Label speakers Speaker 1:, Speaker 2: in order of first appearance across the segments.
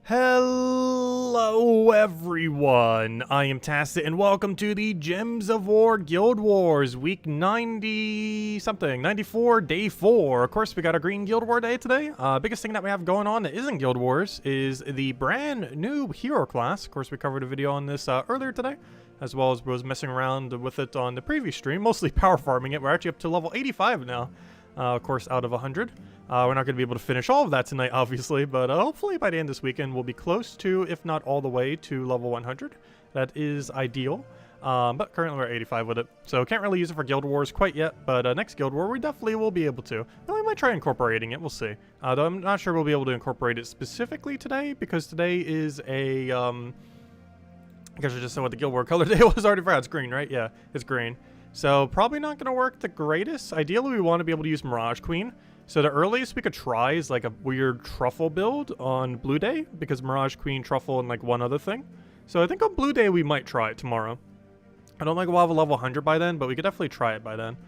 Speaker 1: Hello everyone, I am Tacit and welcome to the Gems of War Guild Wars week 90 something, 94, day 4. Of course we got a green Guild War day today. Biggest thing that we have going on that isn't Guild Wars is the brand new hero class. Of course we covered a video on this earlier today, as well as was messing around with it on the previous stream, mostly power farming it. We're actually up to level 85 now, of course out of 100. We're not going to be able to finish all of that tonight, obviously, but hopefully by the end of this weekend we'll be close to, if not all the way to level 100. That is ideal, but currently we're at 85 with it, so can't really use it for Guild Wars quite yet, but next Guild War we definitely will be able to. Then we might try incorporating it, we'll see. Though I'm not sure we'll be able to incorporate it specifically today, because today is a, I guess I just said what the Guild War color day was. Already forgot. It's green, right? Yeah, it's green. So probably not going to work the greatest. Ideally we want to be able to use Mirage Queen. So the earliest we could try is like a weird truffle build on Blue Day, because Mirage Queen, truffle, and like one other thing. So I think on Blue Day we might try it tomorrow. I don't think we'll have a level 100 by then, but we could definitely try it by then.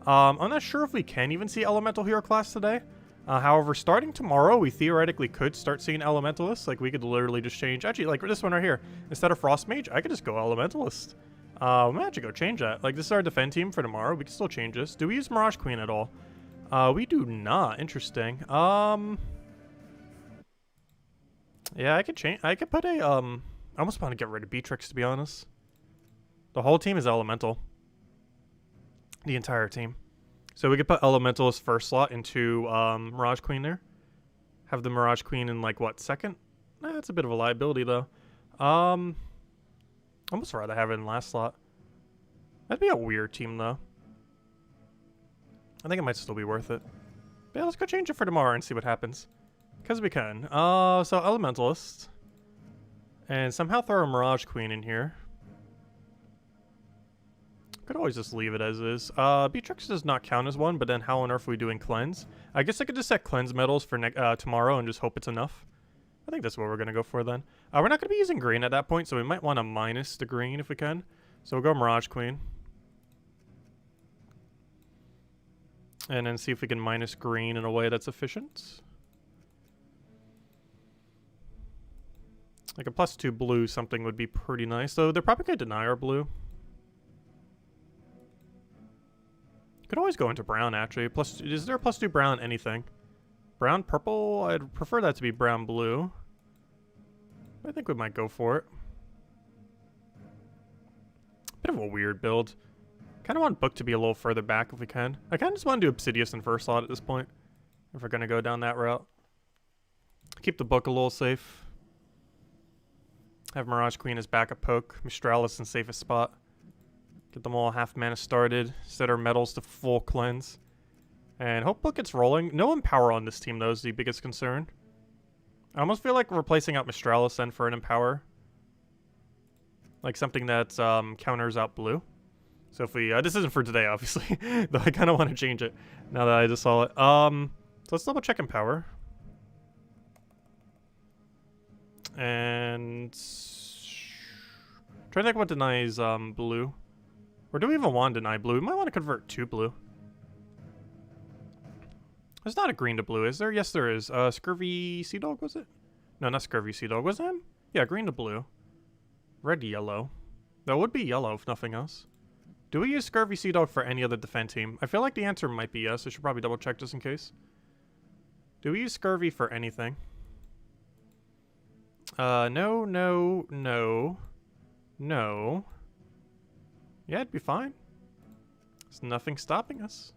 Speaker 1: I'm not sure if we can even see Elemental Hero class today. However, starting tomorrow, we theoretically could start seeing Elementalists. Like we could literally just change, actually like this one right here. Instead of Frost Mage, I could just go Elementalist. We might actually go change that. Like this is our defend team for tomorrow. We can still change this. Do we use Mirage Queen at all? We do not. Interesting. Yeah, I could change. I could put a, I almost want to get rid of Beatrix, to be honest. The whole team is Elemental. The entire team. So we could put Elementalist first slot into, Mirage Queen there. Have the Mirage Queen in, like, what, second? That's a bit of a liability, though. Almost rather have it in last slot. That'd be a weird team, though. I think it might still be worth it. But yeah, let's go change it for tomorrow and see what happens. Because we can. So Elementalist. And somehow throw a Mirage Queen in here. Could always just leave it as is. Beatrix does not count as one, but then how on earth are we doing Cleanse? I guess I could just set Cleanse medals for tomorrow and just hope it's enough. I think that's what we're going to go for then. We're not going to be using green at that point, so we might want to minus the green if we can. So we'll go Mirage Queen. And then see if we can minus green in a way that's efficient. Like a +2 blue something would be pretty nice. Though they're probably going to deny our blue. Could always go into brown, actually. Is there a +2 brown anything? Brown purple? I'd prefer that to be brown blue. I think we might go for it. Bit of a weird build. Kind of want Book to be a little further back if we can. I kind of just want to do Obsidius in first slot at this point, if we're going to go down that route. Keep the Book a little safe. Have Mirage Queen as backup poke. Mistralis in safest spot. Get them all half mana started. Set our medals to full cleanse. And hope Book gets rolling. No Empower on this team, though, is the biggest concern. I almost feel like replacing out Mistralis then for an Empower. Like something that counters out blue. So if we, this isn't for today, obviously, though I kind of want to change it now that I just saw it. So let's double check Empower. And try to think what denies blue. Or do we even want to deny blue? We might want to convert to blue. There's not a green to blue, is there? Yes, there is. Scurvy Sea Dog, was it? No, not Scurvy Sea Dog. Was that him? Yeah, green to blue. Red to yellow. That would be yellow, if nothing else. Do we use Scurvy Sea Dog for any other defend team? I feel like the answer might be yes. I should probably double check just in case. Do we use Scurvy for anything? No. Yeah, it'd be fine. There's nothing stopping us.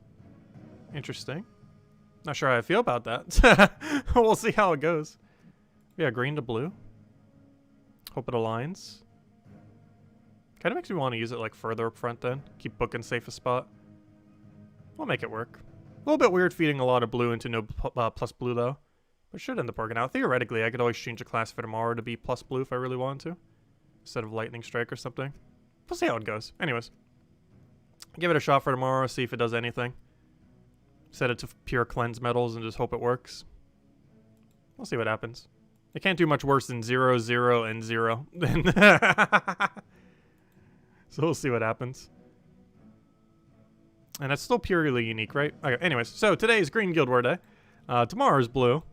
Speaker 1: Interesting. Not sure how I feel about that. We'll see how it goes. Yeah, green to blue. Hope it aligns. Kind of makes me want to use it like further up front then. Keep Book in safest spot. We'll make it work. A little bit weird feeding a lot of blue into no plus blue though. But it should end up working out. Theoretically, I could always change a class for tomorrow to be plus blue if I really wanted to. Instead of Lightning Strike or something. We'll see how it goes. Anyways. Give it a shot for tomorrow, see if it does anything. Set it to pure cleanse medals and just hope it works. We'll see what happens. It can't do much worse than 0, 0, and 0. So we'll see what happens. And that's still purely unique, right? Okay, anyways, so today is Green Guild War Day. Tomorrow is blue.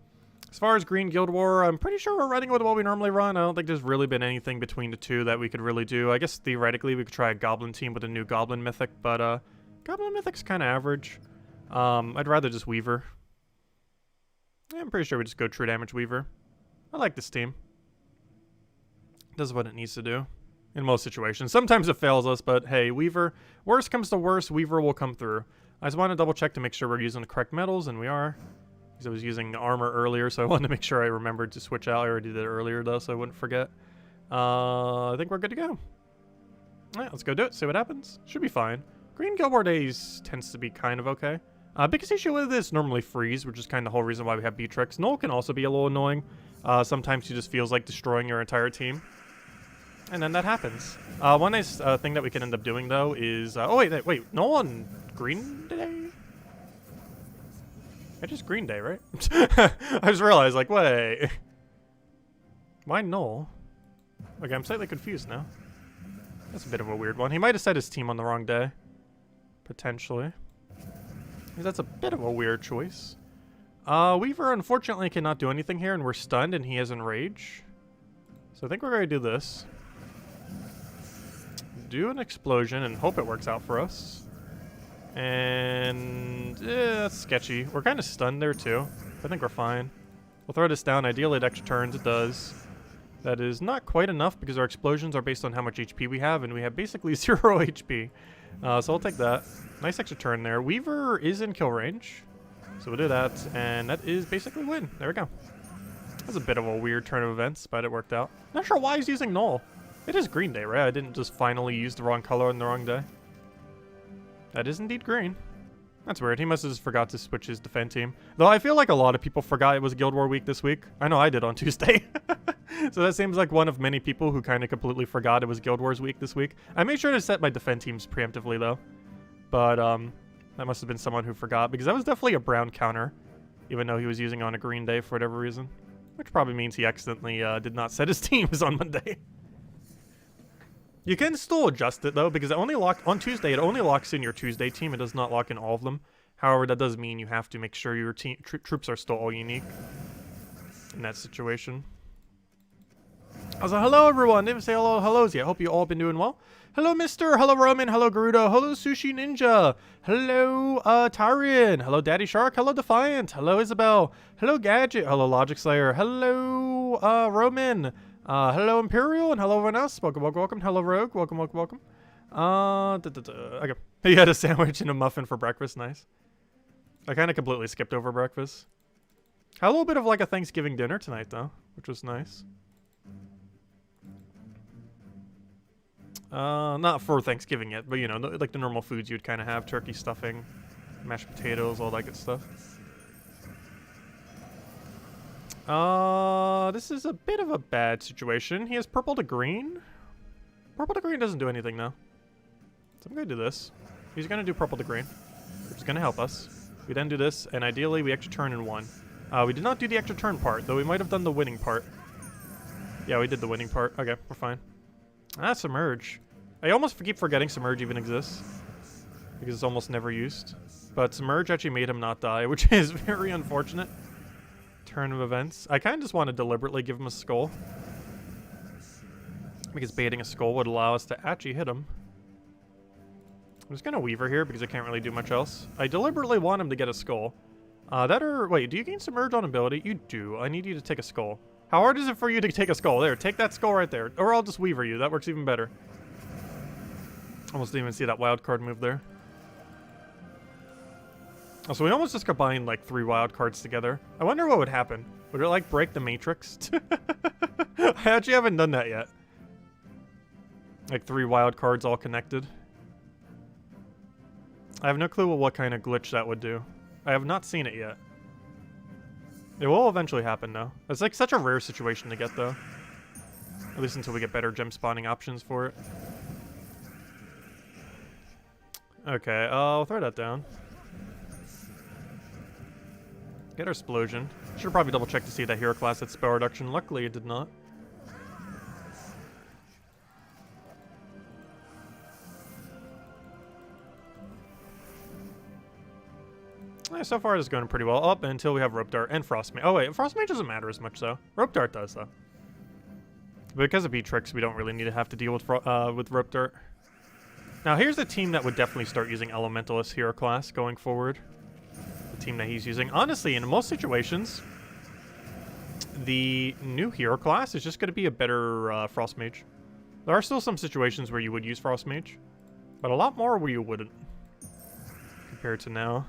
Speaker 1: As far as Green Guild War, I'm pretty sure we're running with what we normally run. I don't think there's really been anything between the two that we could really do. I guess theoretically we could try a Goblin team with a new Goblin Mythic, but Goblin Mythic's kind of average. I'd rather just Weaver. Yeah, I'm pretty sure we just go True Damage Weaver. I like this team. Does what it needs to do in most situations. Sometimes it fails us, but hey, Weaver, worst comes to worst, Weaver will come through. I just want to double check to make sure we're using the correct metals, and we are. Because I was using armor earlier, so I wanted to make sure I remembered to switch out. I already did it earlier, though, so I wouldn't forget. I think we're good to go. Alright, let's go do it, see what happens. Should be fine. Green Guild War Days tends to be kind of okay. Biggest issue with this normally freeze, which is kind of the whole reason why we have Beatrix. Null can also be a little annoying. Sometimes he just feels like destroying your entire team. And then that happens. One nice thing that we can end up doing, though, is... oh, wait, Null on Green Day? I just Green Day, right? I just realized, like, wait. Why Null? Okay, I'm slightly confused now. That's a bit of a weird one. He might have set his team on the wrong day. Potentially. That's a bit of a weird choice. Weaver, unfortunately, cannot do anything here, and we're stunned, and he has Enrage. So I think we're going to do this. Do an explosion and hope it works out for us. And that's sketchy. We're kind of stunned there too. I think we're fine. We'll throw this down. Ideally, it extra turns. It does. That is not quite enough because our explosions are based on how much HP we have, and we have basically 0 HP. So we'll take that. Nice extra turn there. Weaver is in kill range, so we'll do that, and that is basically win. There we go. That was a bit of a weird turn of events, but it worked out. Not sure why he's using Null. It is Green Day, right? I didn't just finally use the wrong color on the wrong day. That is indeed green. That's weird. He must have just forgot to switch his defend team. Though I feel like a lot of people forgot it was Guild War week this week. I know I did on Tuesday. So that seems like one of many people who kind of completely forgot it was Guild Wars week this week. I made sure to set my defend teams preemptively though. But that must have been someone who forgot because that was definitely a brown counter. Even though he was using on a green day for whatever reason. Which probably means he accidentally did not set his teams on Monday. You can still adjust it though, because it only on Tuesday. It only locks in your Tuesday team. It does not lock in all of them. However, that does mean you have to make sure your troops are still all unique in that situation. Also, hello everyone. Didn't say hellos yet. Hope you all been doing well. Hello, Mister. Hello, Roman. Hello, Garuda. Hello, Sushi Ninja. Hello, Tarian. Hello, Daddy Shark. Hello, Defiant. Hello, Isabel. Hello, Gadget. Hello, Logic Slayer. Hello, Roman. Hello, Imperial, and hello, everyone else. Welcome, welcome, welcome. Hello, Rogue. Welcome, welcome, welcome. Okay. He had a sandwich and a muffin for breakfast. Nice. I kind of completely skipped over breakfast. Had a little bit of like a Thanksgiving dinner tonight, though, which was nice. Not for Thanksgiving yet, but you know, like the normal foods you'd kind of have: turkey stuffing, mashed potatoes, all that good stuff. This is a bit of a bad situation. He has purple to green. Purple to green doesn't do anything though. So I'm gonna do this. He's gonna do purple to green, which is gonna help us. We then do this, and ideally we extra turn in one. We did not do the extra turn part, though we might have done the winning part. Yeah, we did the winning part. Okay, we're fine. Submerge. I almost keep forgetting Submerge even exists, because it's almost never used. But Submerge actually made him not die, which is very unfortunate. Turn of events. I kind of just want to deliberately give him a skull, because baiting a skull would allow us to actually hit him. I'm just gonna Weaver here because I can't really do much else. I deliberately want him to get a skull. Wait, do you gain Submerge on ability? You do. I need you to take a skull. How hard is it for you to take a skull? There, take that skull right there. Or I'll just Weaver you. That works even better. Almost didn't even see that wild card move there. Oh, so we almost just combined like 3 wild cards together. I wonder what would happen. Would it like break the matrix? I actually haven't done that yet. Like 3 wild cards all connected. I have no clue what kind of glitch that would do. I have not seen it yet. It will eventually happen though. It's like such a rare situation to get though. At least until we get better gem spawning options for it. Okay, I'll throw that down. Get our explosion. Should probably double check to see that hero class had spell reduction. Luckily it did not. so far it's going pretty well up until we have Rope Dart and Frost Mage. Oh wait, Frost Mage doesn't matter as much though. Rope Dart does though. But because of Beatrix, we don't really need to have to deal with Rope Dart. Now here's a team that would definitely start using Elementalist hero class going forward. The team that he's using. Honestly, in most situations, the new hero class is just going to be a better Frost Mage. There are still some situations where you would use Frost Mage, but a lot more where you wouldn't, compared to now.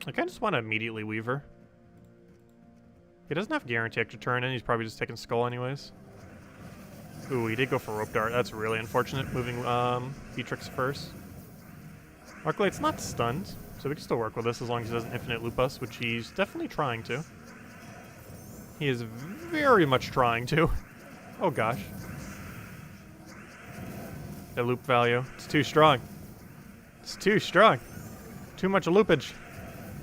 Speaker 1: I kind of just want to immediately Weaver. He doesn't have guarantee extra turn, and he's probably just taking Skull anyways. Ooh, he did go for Rope Dart. That's really unfortunate, moving Beatrix first. Luckily, it's not stunned, so we can still work with this as long as he doesn't infinite loop us, which he's definitely trying to. He is very much trying to. Oh gosh. The loop value. It's too strong. It's too strong. Too much loopage.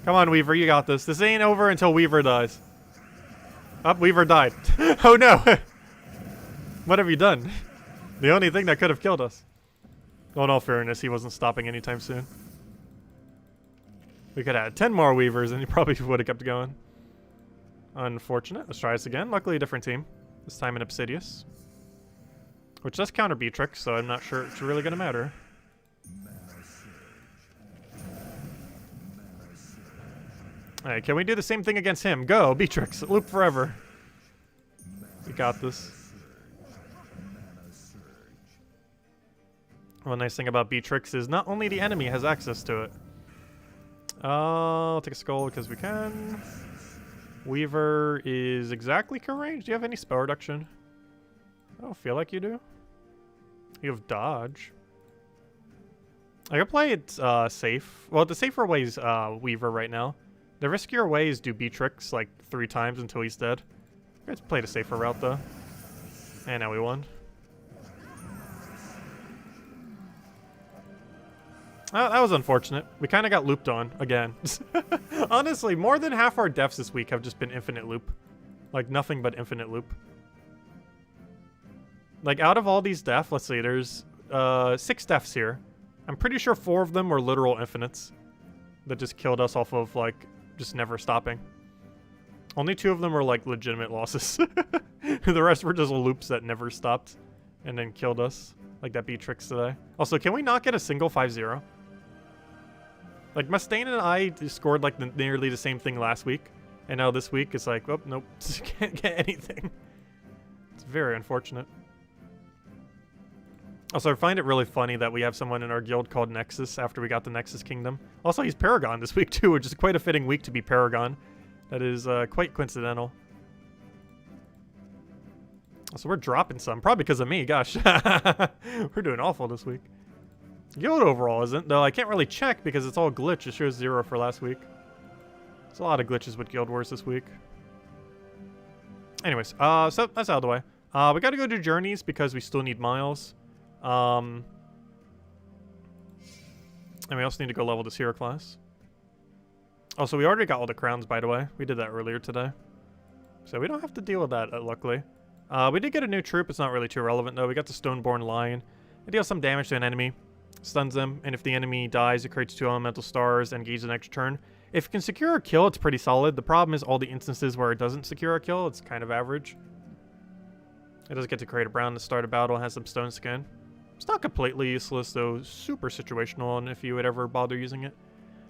Speaker 1: Come on, Weaver, you got this. This ain't over until Weaver dies. Oh, Weaver died. Oh no! What have you done? The only thing that could have killed us. Well, in all fairness, he wasn't stopping anytime soon. We could have had 10 more Weavers and he probably would have kept going. Unfortunate. Let's try this again. Luckily, a different team. This time in Obsidious. Which does counter Beatrix, so I'm not sure it's really going to matter. Alright, can we do the same thing against him? Go, Beatrix. Loop forever. We got this. One nice thing about Beatrix is not only the enemy has access to it. I'll take a Skull because we can. Weaver is exactly co-range. Do you have any spell reduction? I don't feel like you do. You have dodge. I could play it safe. Well, the safer way is Weaver right now. The riskier way is do Beatrix like 3 times until he's dead. Let's play the safer route though. And now we won. Oh, that was unfortunate. We kind of got looped on again. Honestly, more than half our deaths this week have just been infinite loop. Like nothing but infinite loop. Like out of all these deaths, let's see, there's 6 deaths here. I'm pretty sure 4 of them were literal infinites that just killed us off of like just never stopping. Only 2 of them were like legitimate losses. The rest were just loops that never stopped and then killed us. Like that Beatrix today. Also, can we not get a single 5-0? Like Mustaine and I scored like nearly the same thing last week. And now this week it's like, oh, nope, can't get anything. It's very unfortunate. Also, I find it really funny that we have someone in our guild called Nexus after we got the Nexus Kingdom. Also, he's Paragon this week too, which is quite a fitting week to be Paragon. That is quite coincidental. So we're dropping some, probably because of me, gosh. We're doing awful this week. Guild overall isn't, though I can't really check because it's all glitch. It shows 0 for last week. There's a lot of glitches with Guild Wars this week. Anyways, so that's out of the way. We gotta go do journeys because we still need miles. And we also need to go level this hero class. Also, we already got all the crowns, by the way. We did that earlier today. So we don't have to deal with that, luckily. We did get a new troop. It's not really too relevant, though. We got the Stoneborn Lion. It deals some damage to an enemy, stuns them, and if the enemy dies, it creates 2 elemental stars and gains an extra turn. If it can secure a kill, it's pretty solid. The problem is all the instances where it doesn't secure a kill, it's kind of average. It does get to create a brown to start a battle. It has some stone skin. It's not completely useless, though super situational, and if you would ever bother using it.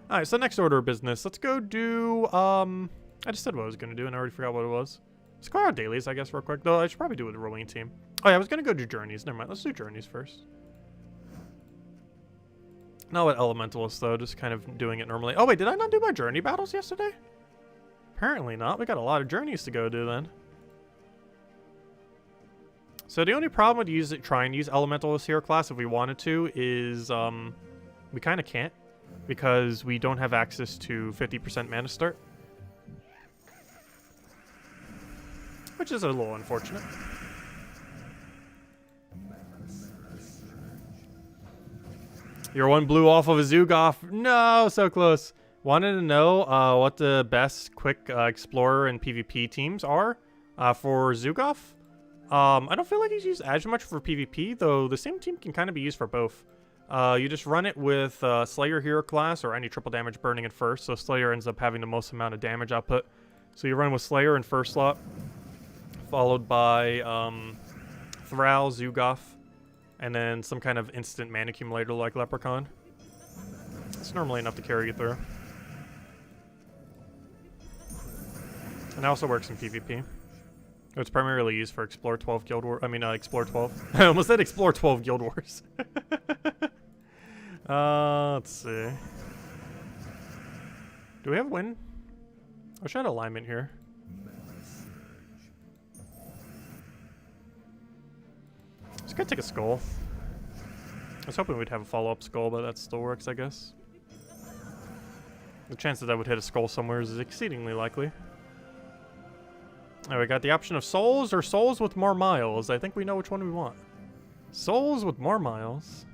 Speaker 1: Alright, so next order of business. Let's go do, I just said what I was going to do, and I already forgot what it was. Let's clear out dailies, I guess, real quick. Though I should probably do it with the rolling team. Oh, yeah, I was going to go do journeys. Never mind. Let's do journeys first. Not with Elementalist, though. Just kind of doing it normally. Oh, wait. Did I not do my journey battles yesterday? Apparently not. We got a lot of journeys to go do, then. So the only problem with trying to use Elementalist hero class if we wanted to is we kind of can't. Because we don't have access to 50% mana start. Which is a little unfortunate. Your one blew off of a Zoogoff. No, so close. Wanted to know what the best quick explorer and PvP teams are for Zoogoff. I don't feel like he's used as much for PvP, though the same team can kind of be used for both. You just run it with Slayer hero class or any triple damage burning at first, so Slayer ends up having the most amount of damage output. So you run with Slayer in first slot, followed by Thrall, Zugoff, and then some kind of instant mana accumulator like Leprechaun. It's normally enough to carry you through. And it also works in PvP. It's primarily used for Explore 12 Guild Wars. I mean, Explore 12. I almost said Explore 12 Guild Wars. Let's see. Do we have win? I wish I had alignment here. Just gonna take a skull. I was hoping we'd have a follow-up skull, but that still works, I guess. The chance that I would hit a skull somewhere is exceedingly likely. Alright, we got the option of souls or souls with more miles. I think we know which one we want. Souls with more miles.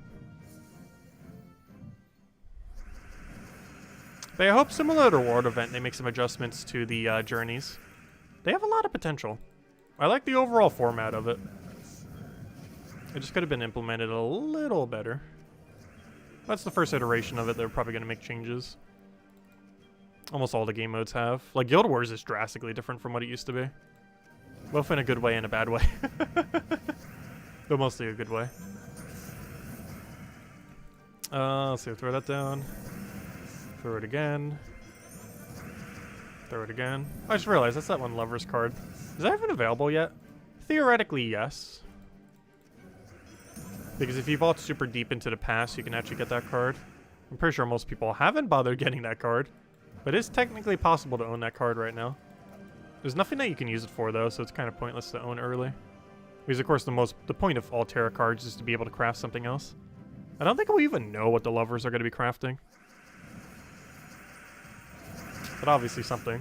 Speaker 1: But I hope similar to Reward Event, they make some adjustments to the journeys. They have a lot of potential. I like the overall format of it. It just could have been implemented a little better. That's the first iteration of it. They're probably going to make changes. Almost all the game modes have. Like, Guild Wars is drastically different from what it used to be. Both in a good way and a bad way. But mostly a good way. Let's see, throw that down. Throw it again. Throw it again. I just realized that's that one Lover's card. Is that even available yet? Theoretically, yes. Because if you vault super deep into the past, you can actually get that card. I'm pretty sure most people haven't bothered getting that card. But it is technically possible to own that card right now. There's nothing that you can use it for, though, so it's kind of pointless to own early. Because, of course, the point of all Terra cards is to be able to craft something else. I don't think we even know what the Lovers are going to be crafting. But obviously something.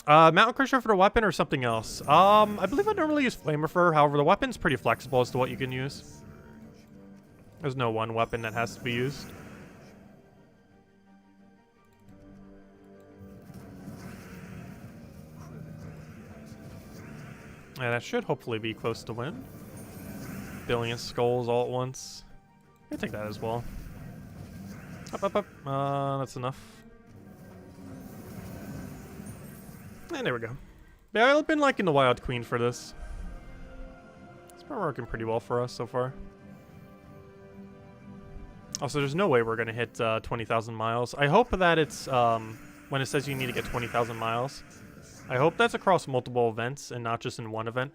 Speaker 1: Mountain Crusher for the weapon or something else? I believe I normally use Flamer. However, the weapon's pretty flexible as to what you can use. There's no one weapon that has to be used. Yeah, that should hopefully be close to win. Billion skulls all at once. I'll take that as well. Up, up, up. That's enough. And there we go. Yeah, I've been liking the Wild Queen for this. It's been working pretty well for us so far. Also, there's no way we're going to hit 20,000 miles. I hope that it's, when it says you need to get 20,000 miles, I hope that's across multiple events and not just in one event.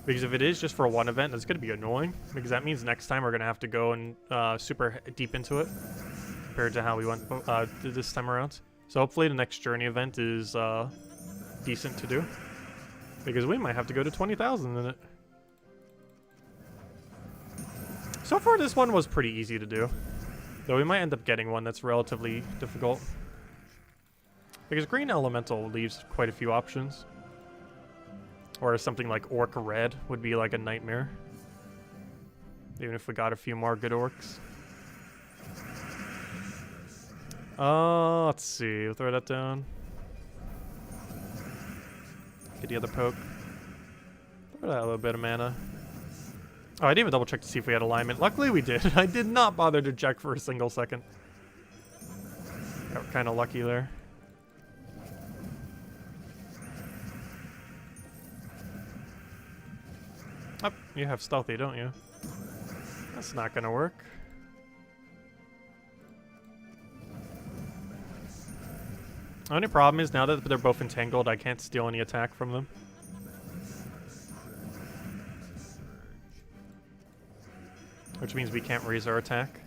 Speaker 1: Because if it is just for one event, that's going to be annoying. Because that means next time we're going to have to go and super deep into it. Compared to how we went this time around. So hopefully the next journey event is decent to do. Because we might have to go to 20,000 in it. So far this one was pretty easy to do. Though we might end up getting one that's relatively difficult. Because Green Elemental leaves quite a few options. Or something like Orc Red would be like a nightmare. Even if we got a few more good orcs. Let's see. We'll throw that down. Get the other poke. Throw that a little bit of mana. Oh, I didn't even double check to see if we had alignment. Luckily we did. I did not bother to check for a single second. Got kind of lucky there. Oh, you have stealthy, don't you? That's not gonna work. The only problem is now that they're both entangled, I can't steal any attack from them. Which means we can't raise our attack.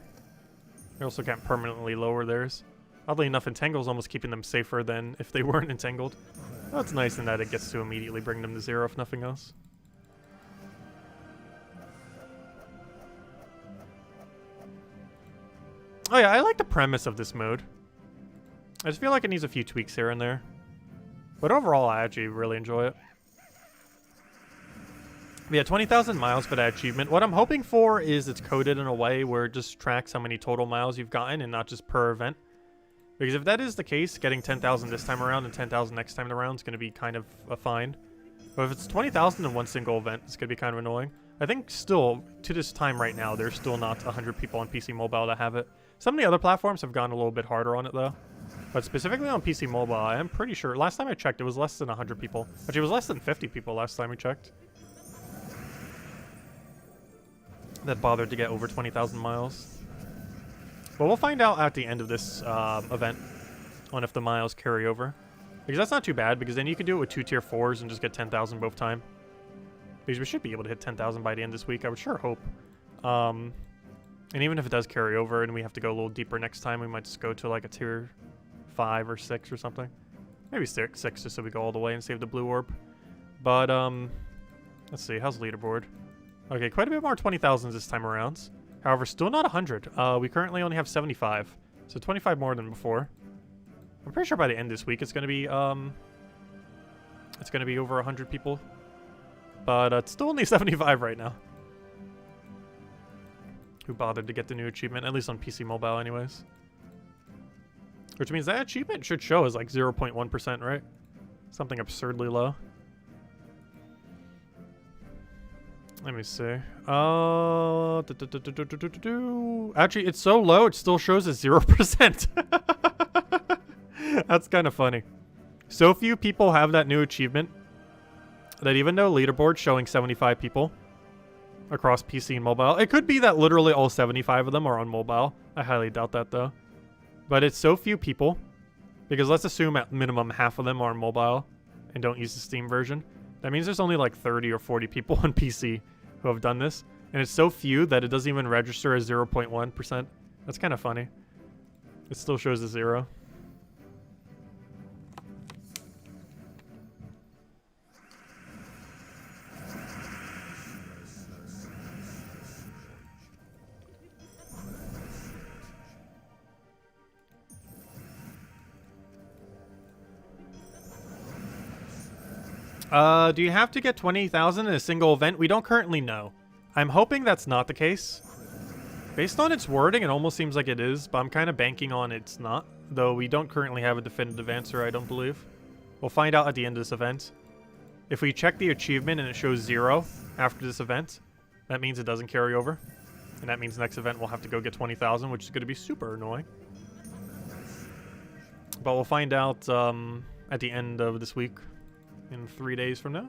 Speaker 1: We also can't permanently lower theirs. Oddly enough, Entangle's almost keeping them safer than if they weren't entangled. That's nice in that it gets to immediately bring them to 0 if nothing else. Oh yeah, I like the premise of this mode. I just feel like it needs a few tweaks here and there. But overall, I actually really enjoy it. But yeah, 20,000 miles for that achievement. What I'm hoping for is it's coded in a way where it just tracks how many total miles you've gotten and not just per event. Because if that is the case, getting 10,000 this time around and 10,000 next time around is going to be kind of a fine. But if it's 20,000 in one single event, it's going to be kind of annoying. I think still, to this time right now, there's still not 100 people on PC Mobile that have it. Some of the other platforms have gone a little bit harder on it, though. But specifically on PC Mobile, I am pretty sure, last time I checked, it was less than 100 people. Actually, it was less than 50 people last time we checked that bothered to get over 20,000 miles. But we'll find out at the end of this event on if the miles carry over. Because that's not too bad, because then you can do it with 2 tier 4s and just get 10,000 both time. Because we should be able to hit 10,000 by the end of this week, I would sure hope. And even if it does carry over and we have to go a little deeper next time, we might just go to like a tier 5 or 6 or something. Maybe 6 just so we go all the way and save the blue orb. But, let's see, how's Leaderboard? Okay, quite a bit more 20,000s this time around. However, still not 100. We currently only have 75. So 25 more than before. I'm pretty sure by the end of this week it's gonna be over 100 people. But it's still only 75 right now. Who bothered to get the new achievement, at least on PC Mobile anyways. Which means that achievement should show as like 0.1%, right? Something absurdly low. Let me see. Actually, it's so low, it still shows as 0%. That's kind of funny. So few people have that new achievement that even though Leaderboard's showing 75 people across PC and mobile, it could be that literally all 75 of them are on mobile. I highly doubt that, though. But it's so few people, because let's assume at minimum half of them are on mobile and don't use the Steam version. That means there's only like 30 or 40 people on PC who have done this. And it's so few that it doesn't even register as 0.1%. That's kind of funny. It still shows a 0. Do you have to get 20,000 in a single event? We don't currently know. I'm hoping that's not the case. Based on its wording, it almost seems like it is, but I'm kind of banking on it's not. Though we don't currently have a definitive answer, I don't believe. We'll find out at the end of this event. If we check the achievement and it shows 0 after this event, that means it doesn't carry over. And that means next event we'll have to go get 20,000, which is going to be super annoying. But we'll find out at the end of this week. In 3 days from now.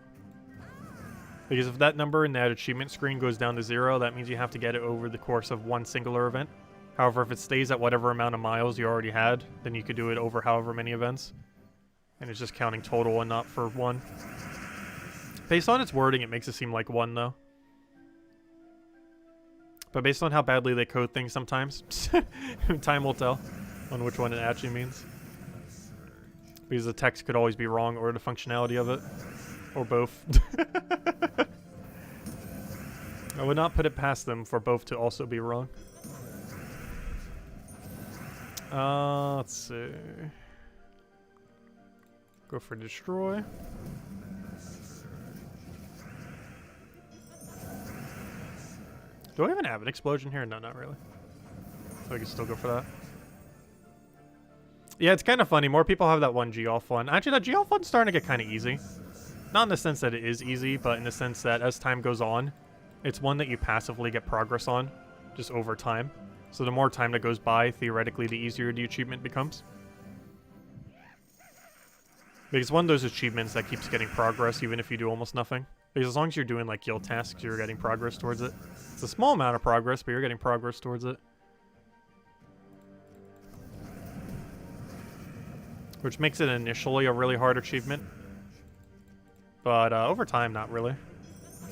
Speaker 1: Because if that number in that achievement screen goes down to 0, that means you have to get it over the course of one singular event. However, if it stays at whatever amount of miles you already had, then you could do it over however many events. And it's just counting total and not for one. Based on its wording, it makes it seem like 1, though. But based on how badly they code things sometimes, time will tell on which one it actually means. Because the text could always be wrong, or the functionality of it. Or both. I would not put it past them for both to also be wrong. Let's see. Go for destroy. Do I even have an explosion here? No, not really. So I can still go for that. Yeah, it's kind of funny. More people have that one Geoff one. Actually, that Geoff one's starting to get kind of easy. Not in the sense that it is easy, but in the sense that as time goes on, it's one that you passively get progress on, just over time. So the more time that goes by, theoretically, the easier the achievement becomes. Because one of those achievements that keeps getting progress, even if you do almost nothing. Because as long as you're doing, like, guild tasks, you're getting progress towards it. It's a small amount of progress, but you're getting progress towards it. Which makes it initially a really hard achievement. But over time, not really.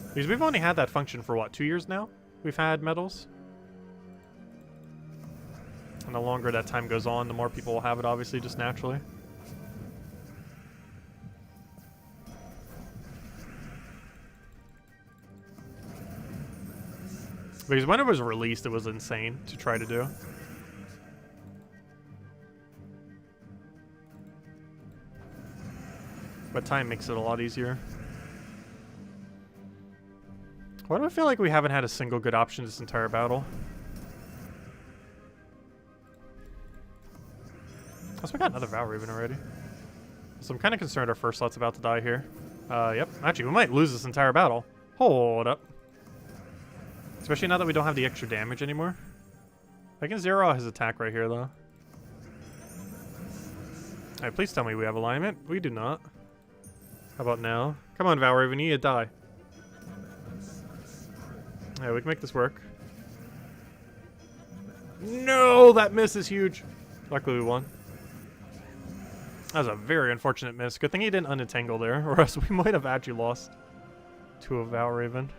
Speaker 1: Because we've only had that function for, what, 2 years now? We've had medals? And the longer that time goes on, the more people will have it, obviously, just naturally. Because when it was released, it was insane to try to do. But time makes it a lot easier. Why do I feel like we haven't had a single good option this entire battle? Oh, so we got another Val Raven already. So I'm kind of concerned our first slot's about to die here. Yep. Actually, we might lose this entire battle. Hold up. Especially now that we don't have the extra damage anymore. I can zero out his attack right here, though. Alright, please tell me we have alignment. We do not. How about now? Come on, Valraven, you need to die. Alright, we can make this work. No! That miss is huge. Luckily, we won. That was a very unfortunate miss. Good thing he didn't unentangle there, or else we might have actually lost to a Valraven.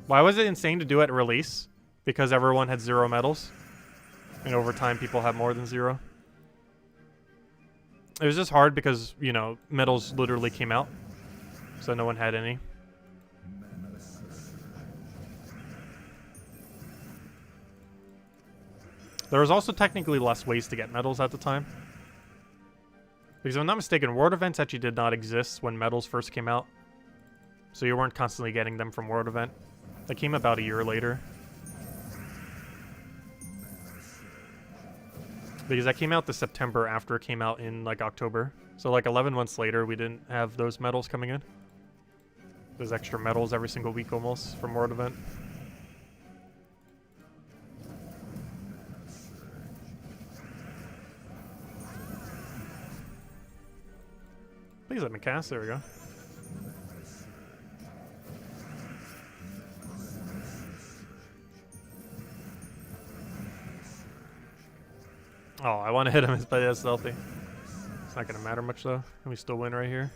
Speaker 1: Why was it insane to do at release? Because everyone had 0 medals. And over time, people have more than 0. It was just hard because, you know, medals literally came out. So no one had any. There was also technically less ways to get medals at the time. Because if I'm not mistaken, World events actually did not exist when medals first came out. So you weren't constantly getting them from World event. They came about a year later. Because that came out the September after it came out in like October. So like 11 months later, we didn't have those medals coming in. There's extra medals every single week almost from World event. Please let me cast. There we go. Oh, I want to hit him, but that's stealthy. It's not going to matter much, though. And we still win right here.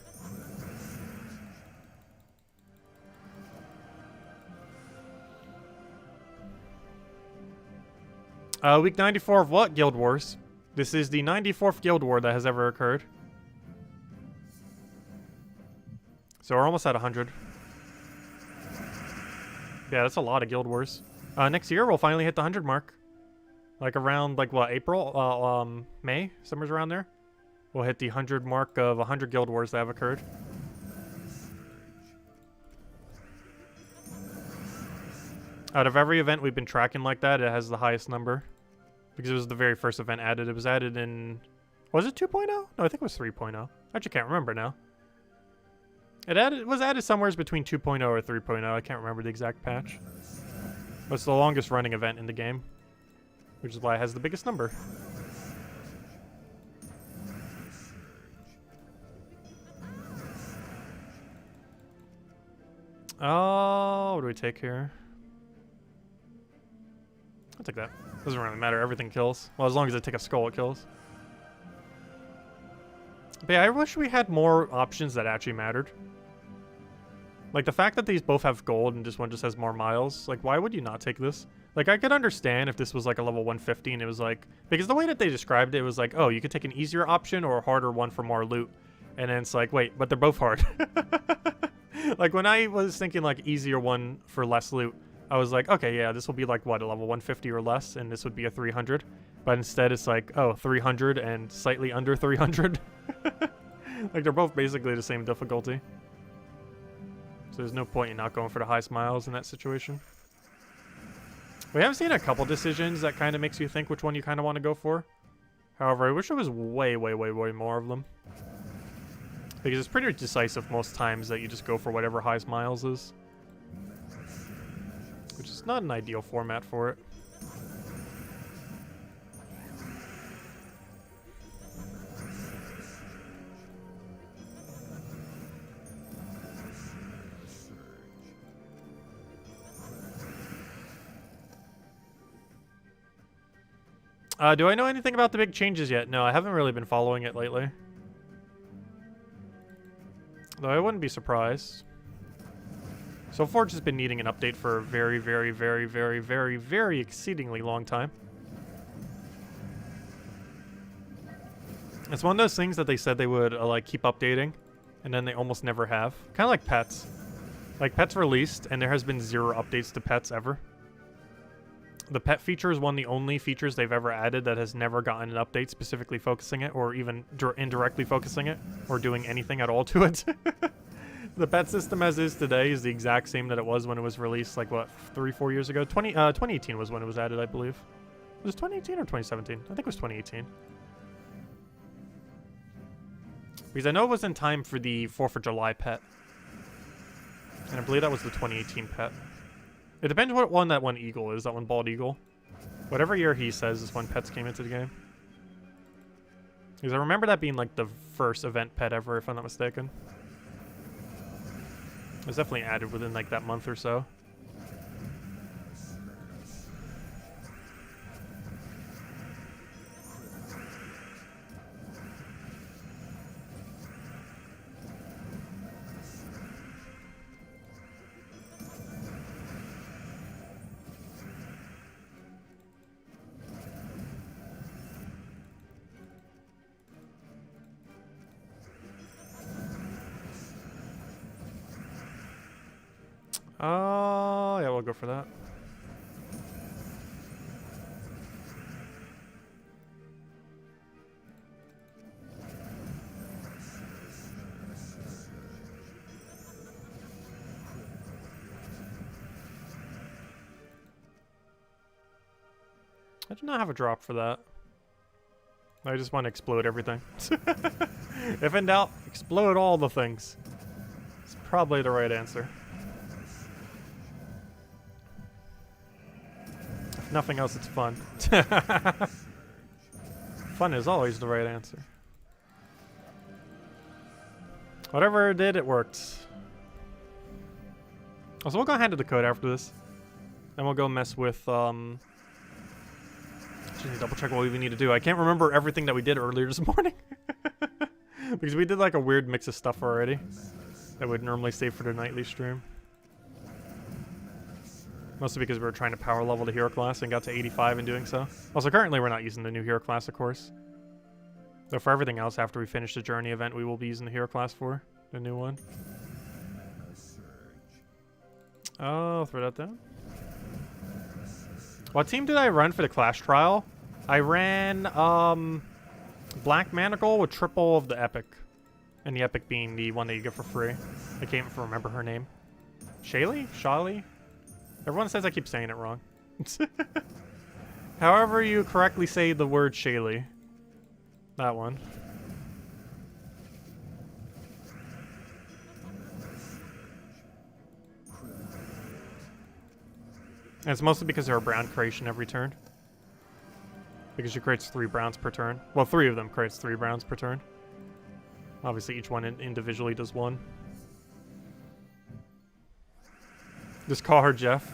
Speaker 1: Week 94 of what? Guild Wars. This is the 94th Guild War that has ever occurred. So we're almost at 100. Yeah, that's a lot of Guild Wars. Next year, we'll finally hit the 100 mark. Like around, like, what, April? May? Somewhere's around there. We'll hit the 100 mark of 100 Guild Wars that have occurred. Out of every event we've been tracking like that, it has the highest number. Because it was the very first event added. It was added in... Was it 2.0? No, I think it was 3.0. I actually can't remember now. It was added somewhere between 2.0 or 3.0. I can't remember the exact patch. But it's the longest running event in the game. Which is why it has the biggest number. Oh, what do we take here? I'll take that. Doesn't really matter. Everything kills. Well, as long as I take a skull, it kills. But yeah, I wish we had more options that actually mattered. Like, the fact that these both have gold and this one just has more miles. Like, why would you not take this? Like, I could understand if this was like a level 150 and it was like... Because the way that they described it was like, oh, you could take an easier option or a harder one for more loot. And then it's like, wait, but they're both hard. Like, when I was thinking like easier one for less loot, I was like, okay, yeah, this will be like, what, a level 150 or less, and this would be a 300. But instead it's like, oh, 300 and slightly under 300. Like, they're both basically the same difficulty. So there's no point in not going for the highest miles in that situation. We have seen a couple decisions that kind of makes you think which one you kind of want to go for. However, I wish there was way, way, way, way more of them. Because it's pretty decisive most times that you just go for whatever highest miles is. Which is not an ideal format for it. Do I know anything about the big changes yet? No, I haven't really been following it lately. Though I wouldn't be surprised. So Forge has been needing an update for a very, very, very, very, very, very exceedingly long time. It's one of those things that they said they would like keep updating, and then they almost never have. Kind of like pets. Like, pets released, and there has been 0 updates to pets ever. The pet feature is one of the only features they've ever added that has never gotten an update specifically focusing it, or even indirectly focusing it, or doing anything at all to it. The pet system as is today is the exact same that it was when it was released, like, what, 3-4 years ago? 2018 was when it was added, I believe. Was it 2018 or 2017? I think it was 2018. Because I know it was in time for the 4th of July pet. And I believe that was the 2018 pet. It depends what one that one eagle is, that one bald eagle. Whatever year he says is when pets came into the game. Because I remember that being like the first event pet ever, if I'm not mistaken. It was definitely added within like that month or so. Yeah, we'll go for that. I do not have a drop for that. I just want to explode everything. If in doubt, explode all the things. It's probably the right answer. If nothing else, it's fun. Fun is always the right answer. Whatever it did, it worked. So we'll go hand to the code after this. And we'll go mess with, just need to double check what we even need to do. I can't remember everything that we did earlier this morning. Because we did like a weird mix of stuff already. That would normally save for the nightly stream. Mostly because we were trying to power level the hero class and got to 85 in doing so. Also, currently we're not using the new hero class, of course. Though for everything else, after we finish the journey event, we will be using the hero class for the new one. I'll throw that down. What team did I run for the Clash Trial? I ran Black Manacle with triple of the Epic. And the Epic being the one that you get for free. I can't even remember her name. Shaylee? Shali? Everyone says I keep saying it wrong. However you correctly say the word Shaylee. That one. And it's mostly because of her brown creation every turn. Because she creates 3 browns per turn. Well, 3 of them creates 3 browns per turn. Obviously each one individually does 1. Just call her Jeff.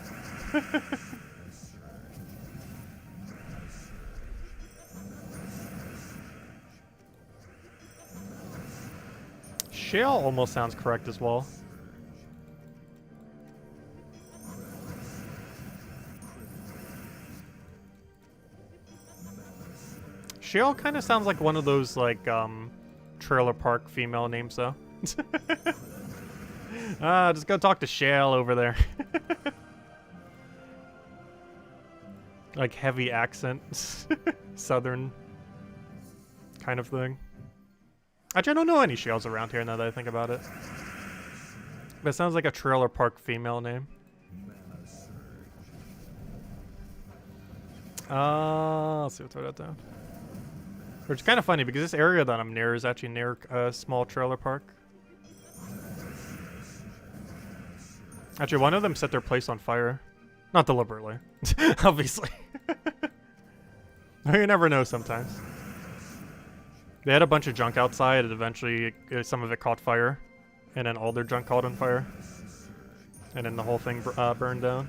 Speaker 1: Shale almost sounds correct as well. Shale kind of sounds like one of those like trailer park female names though. Just go talk to Shale over there. Like heavy accent, southern kind of thing. Actually, I don't know any Shales around here now that I think about it. That sounds like a trailer park female name. Let's see, we'll throw that down. Which is kind of funny because this area that I'm near is actually near a small trailer park. Actually, one of them set their place on fire. Not deliberately, obviously. You never know sometimes. They had a bunch of junk outside and eventually some of it caught fire. And then all their junk caught on fire. And then the whole thing burned down.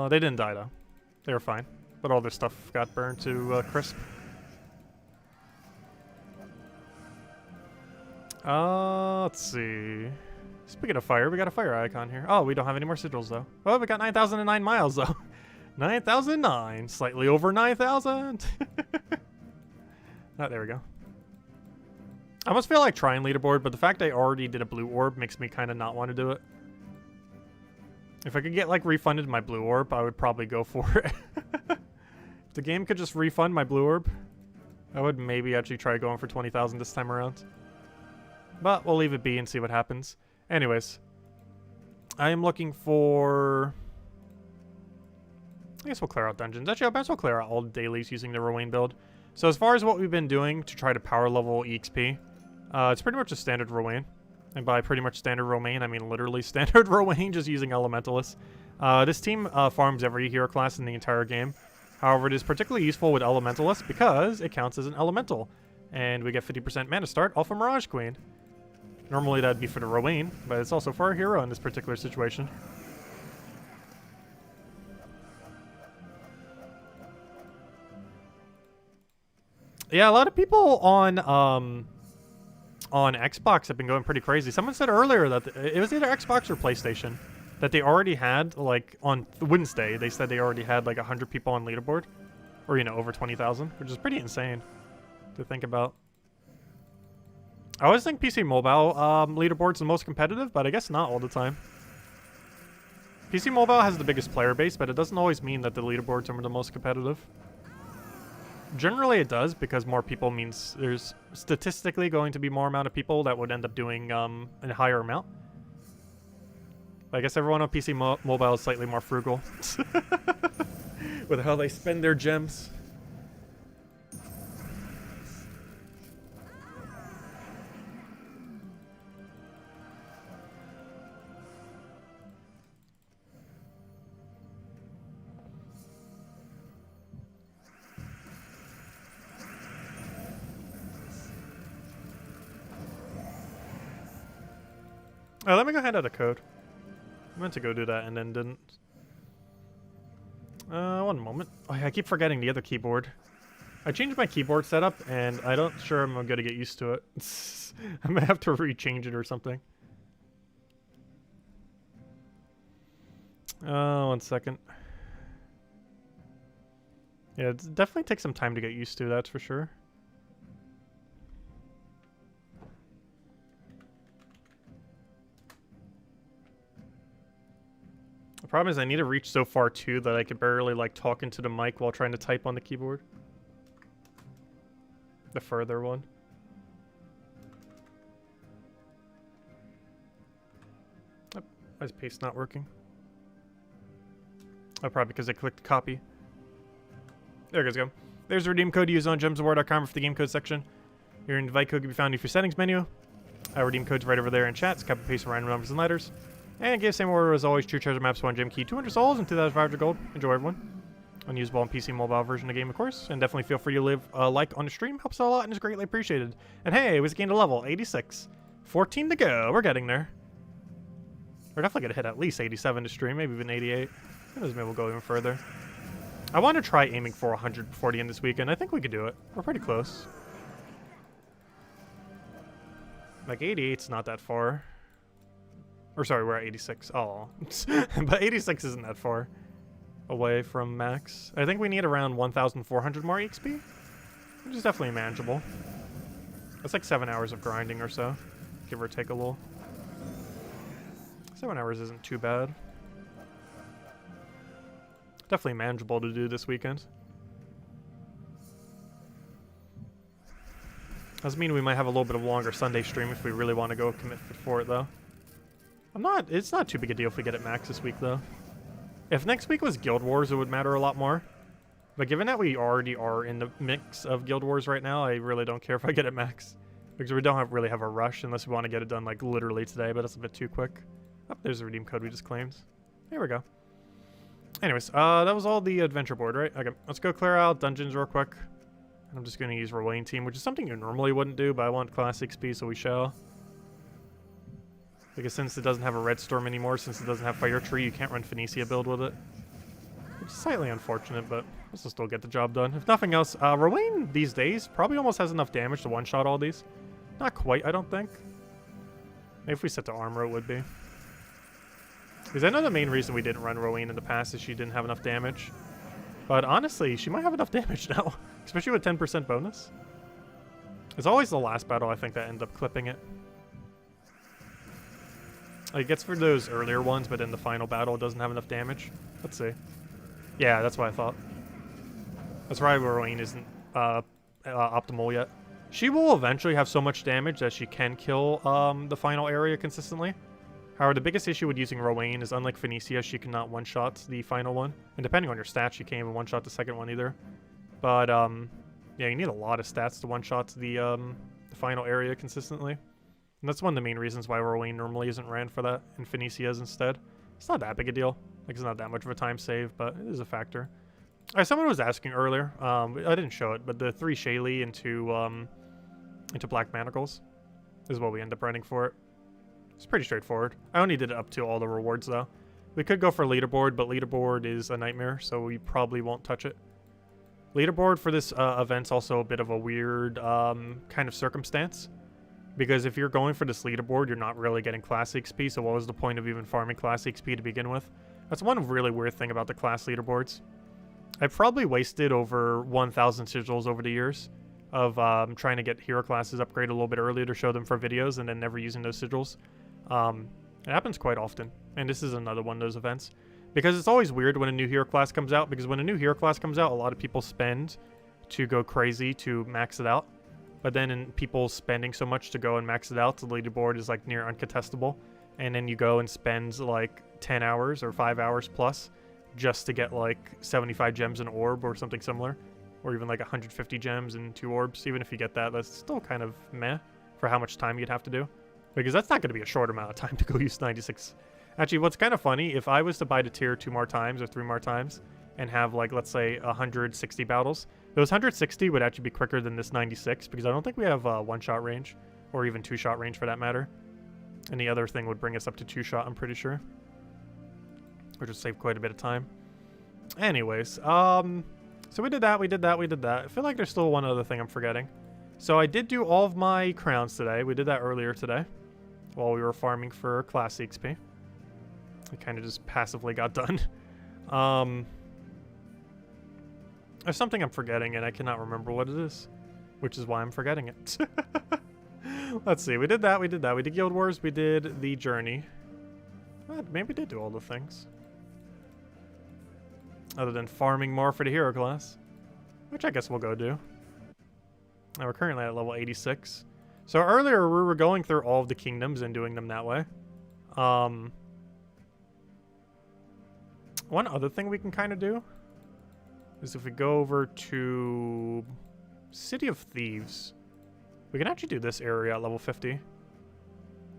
Speaker 1: They didn't die though. They were fine. But all their stuff got burned to crisp. Let's see. Speaking of fire, we got a fire icon here. Oh, we don't have any more sigils though. Oh, we got 9,009 miles though. 9,009. Slightly over 9,000. Oh, there we go. I almost feel like trying leaderboard, but the fact I already did a blue orb makes me kind of not want to do it. If I could get like refunded my blue orb, I would probably go for it. If the game could just refund my blue orb, I would maybe actually try going for 20,000 this time around. But we'll leave it be and see what happens. Anyways, I am looking for... I guess we'll clear out dungeons. Actually, I might as well clear out all the dailies using the Rowan build. So as far as what we've been doing to try to power level EXP, it's pretty much a standard Rowan. And by pretty much standard Rowan, I mean literally standard Rowan, just using Elementalist. This team farms every hero class in the entire game. However, it is particularly useful with Elementalist because it counts as an elemental. And we get 50% mana start off a Mirage Queen. Normally that'd be for the Rowan, but it's also for our hero in this particular situation. Yeah, a lot of people on Xbox have been going pretty crazy. Someone said earlier that it was either Xbox or PlayStation that they already had, like, on Wednesday, they said they already had, like, 100 people on Leaderboard. Or, you know, over 20,000, which is pretty insane to think about. I always think PC Mobile Leaderboard's the most competitive, but I guess not all the time. PC Mobile has the biggest player base, but it doesn't always mean that the Leaderboards are the most competitive. Generally it does, because more people means there's statistically going to be more amount of people that would end up doing a higher amount. I guess everyone on PC Mobile is slightly more frugal with how they spend their gems. Oh, let me go hand out a code. I meant to go do that and then didn't. One moment. Oh, yeah, I keep forgetting the other keyboard. I changed my keyboard setup and I don't sure I'm gonna get used to it. I might have to rechange it or something. One second. Yeah, it definitely takes some time to get used to, that's for sure. The problem is I need to reach so far too that I can barely like talk into the mic while trying to type on the keyboard. The further one. Oh, why is paste not working? Oh, probably because I clicked copy. There you guys go. There's the redeem code to use on gemsofwar.com for the game code section. Your invite code can be found in your settings menu. Our redeem code's right over there in chat. It's copy paste random numbers and letters. And give the same order as always: 2 treasure maps, 1 gem key, 200 souls, and 2,500 gold. Enjoy, everyone. Unusable on PC mobile version of the game, of course. And definitely feel free to leave a like on the stream. Helps out a lot and is greatly appreciated. And hey, we gained a level, 86. 14 to go. We're getting there. We're definitely going to hit at least 87 to stream, maybe even 88. Who knows, maybe we'll go even further. I want to try aiming for 100 before the end this weekend. I think we could do it. We're pretty close. Like, 88's not that far. Or sorry, we're at 86. Oh. But 86 isn't that far away from max. I think we need around 1,400 more XP, which is definitely manageable. That's like 7 hours of grinding or so, give or take a little. 7 hours isn't too bad. Definitely manageable to do this weekend. Doesn't mean we might have a little bit of longer Sunday stream if we really want to go commit for it though. It's not too big a deal if we get it max this week, though. If next week was Guild Wars, it would matter a lot more. But given that we already are in the mix of Guild Wars right now, I really don't care if I get it max. Because we don't really have a rush unless we want to get it done, like, literally today, but that's a bit too quick. Oh, there's the redeem code we just claimed. Here we go. Anyways, that was all the adventure board, right? Okay, let's go clear out dungeons real quick. I'm just going to use Rowan team, which is something you normally wouldn't do, but I want class XP, so we shall. Because since it doesn't have a red storm anymore, since it doesn't have fire tree, you can't run Phoenicia build with it. Which is slightly unfortunate, but this will still get the job done. If nothing else, Rowan these days probably almost has enough damage to one-shot all these. Not quite, I don't think. Maybe if we set to armor, it would be. Because I know the main reason we didn't run Rowan in the past is she didn't have enough damage. But honestly, she might have enough damage now. Especially with 10% bonus. It's always the last battle, I think, that ends up clipping it. It gets for those earlier ones, but in the final battle, it doesn't have enough damage. Let's see. Yeah, that's what I thought. That's why Rowan isn't optimal yet. She will eventually have so much damage that she can kill the final area consistently. However, the biggest issue with using Rowan is, unlike Phoenicia, she cannot one-shot the final one. And depending on your stats, she can't even one-shot the second one either. But Yeah, you need a lot of stats to one-shot the final area consistently. And that's one of the main reasons why Rowayne normally isn't ran for that, and Phoenicia's instead. It's not that big a deal. Like, it's not that much of a time save, but it is a factor. Someone was asking earlier, I didn't show it, but the 3 Shaylee into Black Manacles is what we end up running for it. It's pretty straightforward. I only did it up to all the rewards, though. We could go for Leaderboard, but Leaderboard is a nightmare, so we probably won't touch it. Leaderboard for this event's also a bit of a weird kind of circumstance. Because if you're going for this Leaderboard, you're not really getting class XP, so what was the point of even farming class XP to begin with? That's one really weird thing about the class leaderboards. I've probably wasted over 1,000 sigils over the years of trying to get hero classes upgraded a little bit earlier to show them for videos and then never using those sigils. It happens quite often, and this is another one of those events. Because it's always weird when a new hero class comes out, because when a new hero class comes out, a lot of people spend to go crazy to max it out. But then in people spending so much to go and max it out, the leaderboard is like near uncontestable. And then you go and spend like 10 hours or 5 hours plus just to get like 75 gems in orb or something similar. Or even like 150 gems and 2 orbs. Even if you get that, that's still kind of meh for how much time you'd have to do. Because that's not going to be a short amount of time to go use 96. Actually, what's kind of funny, if I was to buy the tier 2 more times or 3 more times and have like, let's say 160 battles, those 160 would actually be quicker than this 96 because I don't think we have 1-shot range or even 2-shot range for that matter. And the other thing would bring us up to 2-shot, I'm pretty sure. Which would save quite a bit of time. Anyways, so we did that, we did that, we did that. I feel like there's still one other thing I'm forgetting. So I did do all of my crowns today. We did that earlier today while we were farming for class XP. It kind of just passively got done. There's something I'm forgetting, and I cannot remember what it is, which is why I'm forgetting it. Let's see. We did that. We did that. We did Guild Wars. We did the Journey. Maybe we did do all the things. Other than farming more for the hero class, which I guess we'll go do. Now we're currently at level 86. So earlier we were going through all of the kingdoms and doing them that way. One other thing we can kind of do is if we go over to City of Thieves, we can actually do this area at level 50.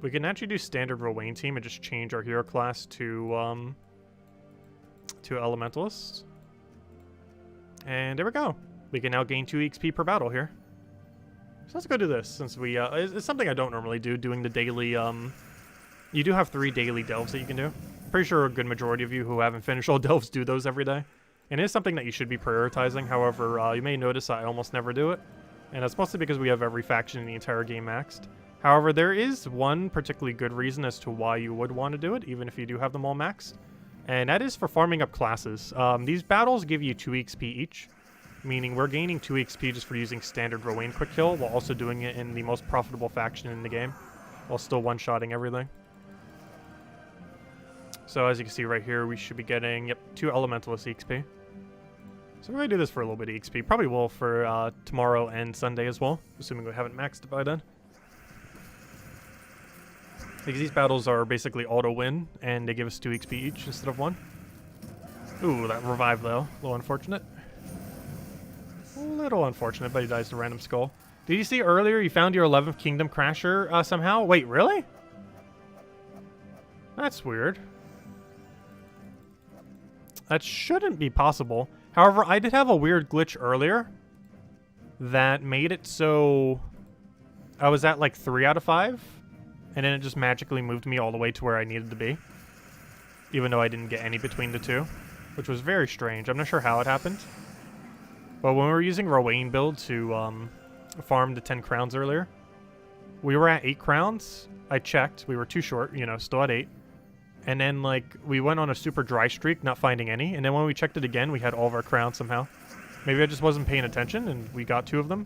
Speaker 1: We can actually do standard Rowayne team and just change our hero class to Elementalist. And there we go. We can now gain 2 XP per battle here. So let's go do this since we, it's something I don't normally do, doing the daily, you do have 3 daily delves that you can do. Pretty sure a good majority of you who haven't finished all delves do those every day. And it is something that you should be prioritizing. However, you may notice I almost never do it. And that's mostly because we have every faction in the entire game maxed. However, there is one particularly good reason as to why you would want to do it, even if you do have them all maxed. And that is for farming up classes. These battles give you 2 XP each. Meaning we're gaining 2 XP just for using standard Rowayne quick kill, while also doing it in the most profitable faction in the game. While still one-shotting everything. So as you can see right here, we should be getting, 2 Elementalist XP. So we're going to do this for a little bit of XP. Probably will for tomorrow and Sunday as well, assuming we haven't maxed it by then. Because these battles are basically auto-win, and they give us 2 XP each instead of 1. Ooh, that revive though. A little unfortunate. A little unfortunate, but he dies to random skull. Did you see earlier you found your 11th Kingdom Crasher somehow? Wait, really? That's weird. That shouldn't be possible. However, I did have a weird glitch earlier that made it so I was at like 3 out of 5, and then it just magically moved me all the way to where I needed to be, even though I didn't get any between the 2, which was very strange. I'm not sure how it happened. But when we were using Rowayne build to farm the 10 crowns earlier, we were at 8 crowns. I checked. We were too short, you know, still at 8. And then, like, we went on a super dry streak, not finding any. And then when we checked it again, we had all of our crowns somehow. Maybe I just wasn't paying attention, and we got 2 of them.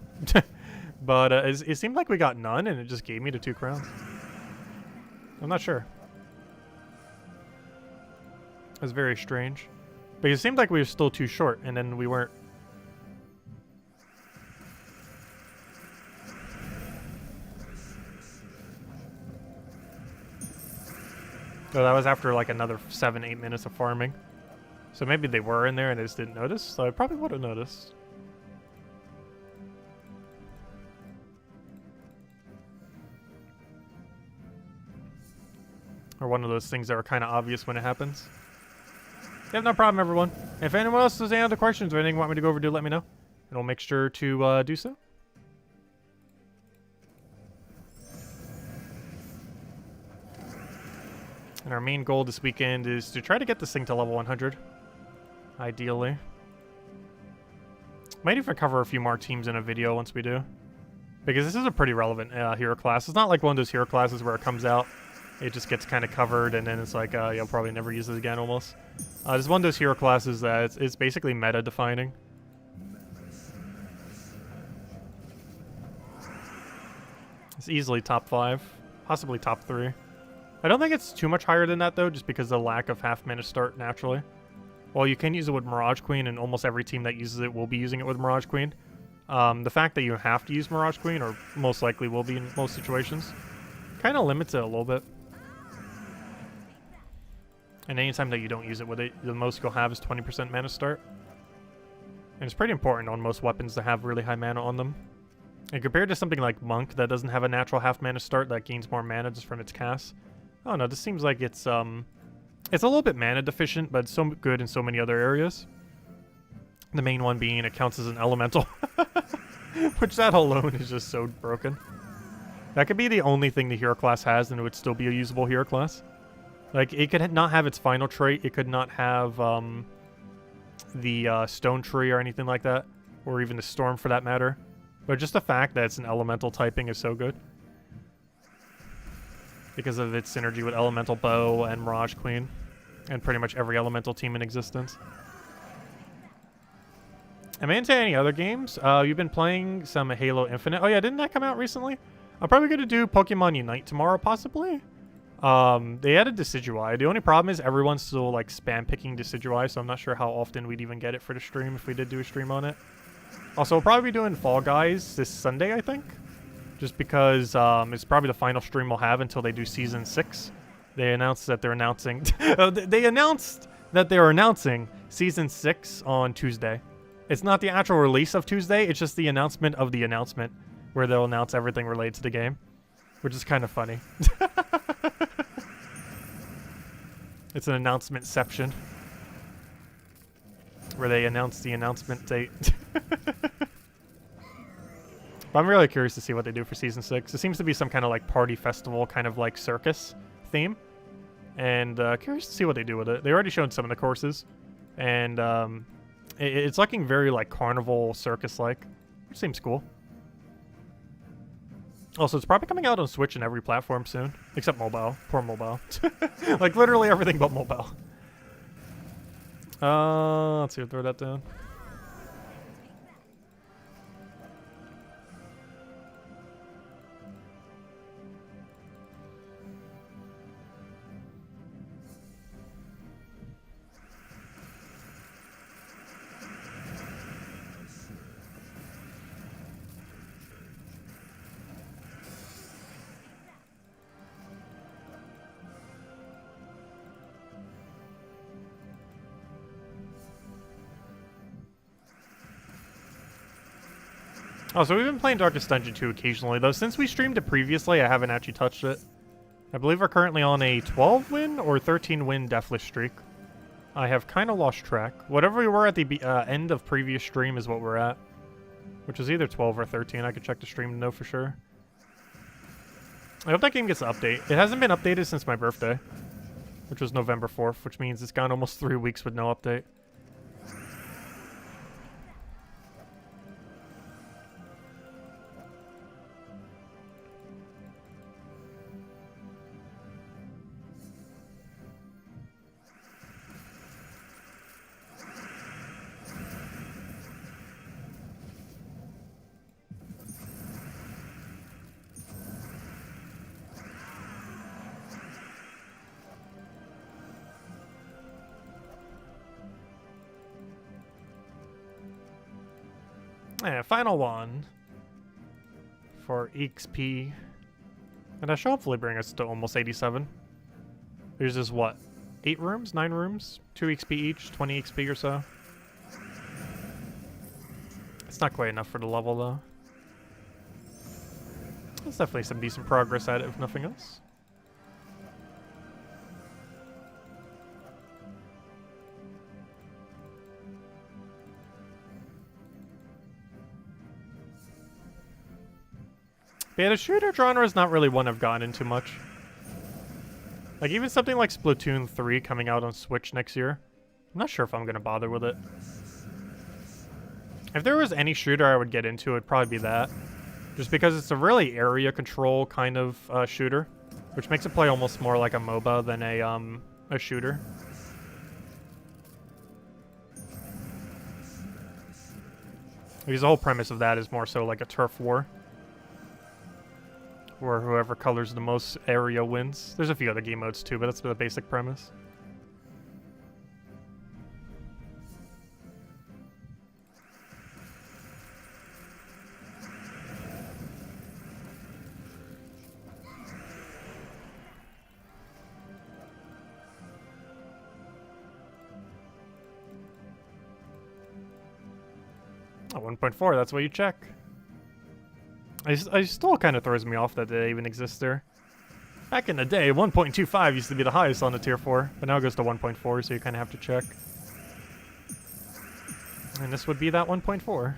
Speaker 1: But it seemed like we got none, and it just gave me the 2 crowns. I'm not sure. It was very strange. But it seemed like we were still too short, and then we weren't. So that was after like another 7-8 minutes of farming. So maybe they were in there and I just didn't notice. So I probably would have noticed. Or one of those things that are kind of obvious when it happens. Yeah, no problem, everyone. If anyone else has any other questions or anything you want me to go over, do let me know. And we'll make sure to do so. And our main goal this weekend is to try to get this thing to level 100. Ideally. Might even cover a few more teams in a video once we do. Because this is a pretty relevant hero class. It's not like one of those hero classes where it comes out, it just gets kind of covered, and then it's like, you'll probably never use it again almost. It's one of those hero classes that it's basically meta-defining. It's easily top 5, possibly top 3. I don't think it's too much higher than that, though, just because of the lack of half-mana start naturally. Well, you can use it with Mirage Queen, and almost every team that uses it will be using it with Mirage Queen. The fact that you have to use Mirage Queen, or most likely will be in most situations, kind of limits it a little bit. And anytime that you don't use it with it, the most you'll have is 20% mana start. And it's pretty important on most weapons to have really high mana on them. And compared to something like Monk that doesn't have a natural half mana start that gains more mana just from its cast, I don't know, this seems like it's a little bit mana deficient, but it's so good in so many other areas. The main one being it counts as an elemental, which that alone is just so broken. That could be the only thing the hero class has, and it would still be a usable hero class. Like, it could not have its final trait, it could not have the stone tree or anything like that, or even the storm for that matter. But just the fact that it's an elemental typing is so good. Because of its synergy with Elemental Bow and Mirage Queen, and pretty much every elemental team in existence. Am I into any other games? You've been playing some Halo Infinite. Oh yeah, didn't that come out recently? I'm probably going to do Pokemon Unite tomorrow, possibly. They added Decidueye. The only problem is everyone's still like spam picking Decidueye, so I'm not sure how often we'd even get it for the stream if we did do a stream on it. Also, we'll probably be doing Fall Guys this Sunday, I think. Just because it's probably the final stream we'll have until they do Season 6. They announced that they're announcing... they announced that they're announcing Season 6 on Tuesday. It's not the actual release of Tuesday, it's just the announcement of the announcement, where they'll announce everything related to the game. Which is kind of funny. It's an announcement-ception. Where they announce the announcement date. But I'm really curious to see what they do for Season 6. It seems to be some kind of like party festival, kind of like circus theme. And curious to see what they do with it. They already showed some of the courses. And it's looking very like carnival circus-like. Which seems cool. Also, it's probably coming out on Switch and every platform soon. Except mobile. Poor mobile. Like literally everything but mobile. Let's see, throw that down. Oh, so we've been playing Darkest Dungeon 2 occasionally, though since we streamed it previously, I haven't actually touched it. I believe we're currently on a 12-win or 13-win deathless streak. I have kind of lost track. Whatever we were at the end of previous stream is what we're at. Which is either 12 or 13. I could check the stream to know for sure. I hope that game gets an update. It hasn't been updated since my birthday, which was November 4th, which means it's gone almost 3 weeks with no update. Final one for XP. And that should hopefully bring us to almost 87. There's just what? 8 rooms? 9 rooms? 2 XP each? 20 XP or so? It's not quite enough for the level though. That's definitely some decent progress at it, if nothing else. But yeah, the shooter genre is not really one I've gotten into much. Like, even something like Splatoon 3 coming out on Switch next year, I'm not sure if I'm going to bother with it. If there was any shooter I would get into, it'd probably be that. Just because it's a really area control kind of shooter, which makes it play almost more like a MOBA than a shooter. Because the whole premise of that is more so like a turf war, where whoever colors the most area wins. There's a few other game modes too, but that's the basic premise. Oh, 1.4, that's what you check. I still kind of throws me off that it even exists there. Back in the day, 1.25 used to be the highest on the tier 4, but now it goes to 1.4, so you kind of have to check. And this would be that 1.4.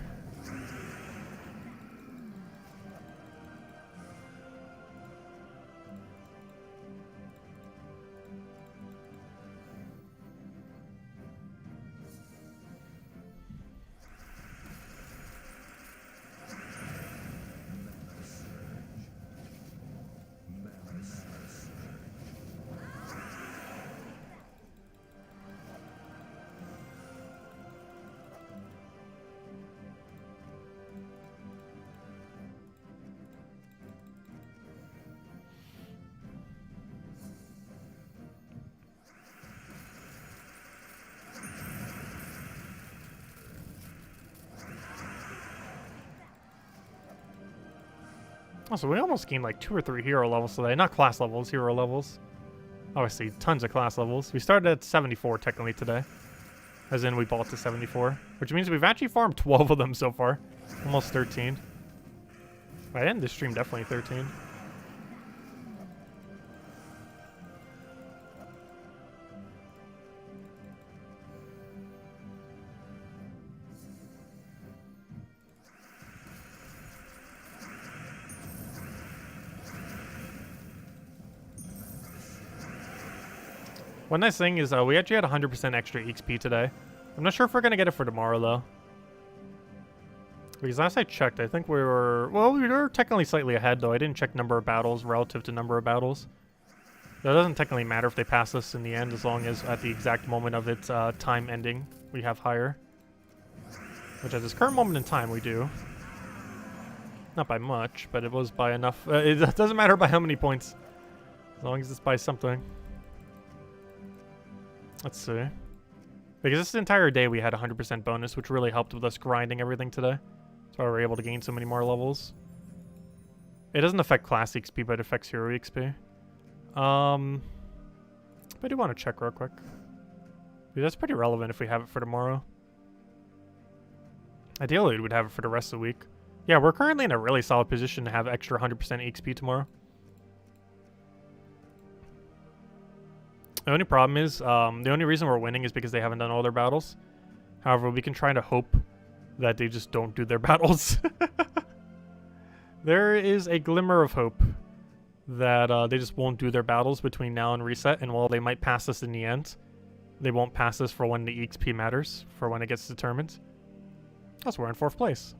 Speaker 1: Oh, so we almost gained like 2 or 3 hero levels today. Not class levels, hero levels. Obviously, tons of class levels. We started at 74 technically today. As in, we bought to 74. Which means we've actually farmed 12 of them so far. Almost 13. By the end of this stream, definitely 13. One nice thing is we actually had 100% extra XP today. I'm not sure if we're going to get it for tomorrow, though. Because last I checked, I think we were... Well, we were technically slightly ahead, though. I didn't check number of battles relative to number of battles. So it doesn't technically matter if they pass us in the end, as long as at the exact moment of its time ending, we have higher. Which at this current moment in time, we do. Not by much, but it was by enough. It doesn't matter by how many points. As long as it's by something. Let's see. Because this entire day we had 100% bonus, which really helped with us grinding everything today. That's why we were able to gain so many more levels. It doesn't affect class XP, but it affects hero XP. But I do want to check real quick. Dude, that's pretty relevant if we have it for tomorrow. Ideally, we'd have it for the rest of the week. Yeah, we're currently in a really solid position to have extra 100% XP tomorrow. The only problem is, the only reason we're winning is because they haven't done all their battles. However, we can try to hope that they just don't do their battles. There is a glimmer of hope that they just won't do their battles between now and reset, and while they might pass us in the end, they won't pass us for when the XP matters, for when it gets determined. Plus, we're in 4th place.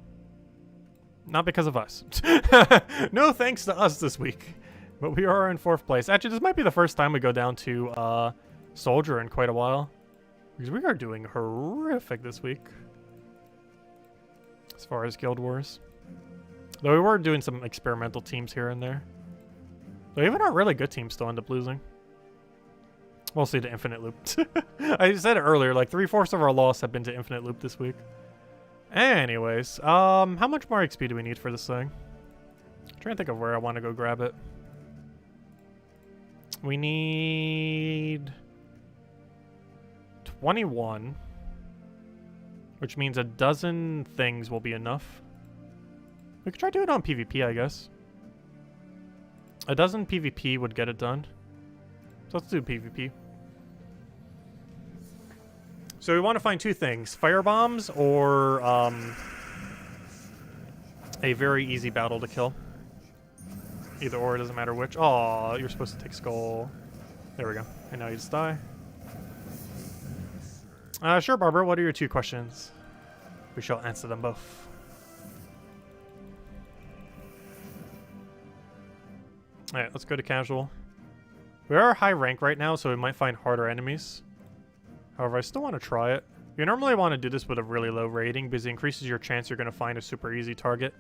Speaker 1: Not because of us. No thanks to us this week. But we are in 4th place. Actually, this might be the first time we go down to Soldier in quite a while. Because we are doing horrific this week. As far as Guild Wars. Though we were doing some experimental teams here and there. Though even our really good teams still end up losing. We'll see the Infinite Loop. I said it earlier, like 3/4 of our loss have been to Infinite Loop this week. Anyways, how much more XP do we need for this thing? I'm trying to think of where I want to go grab it. We need 21, which means a dozen things will be enough. We could try doing it on PvP, I guess. A dozen PvP would get it done. So let's do PvP. So we want to find 2 things. Firebombs or a very easy battle to kill. Either or, it doesn't matter which. Oh, you're supposed to take skull. There we go. And now you just die. Sure, Barbara. What are your 2 questions? We shall answer them both. Alright, let's go to casual. We are high rank right now, so we might find harder enemies. However, I still want to try it. You normally want to do this with a really low rating because it increases your chance you're going to find a super easy target.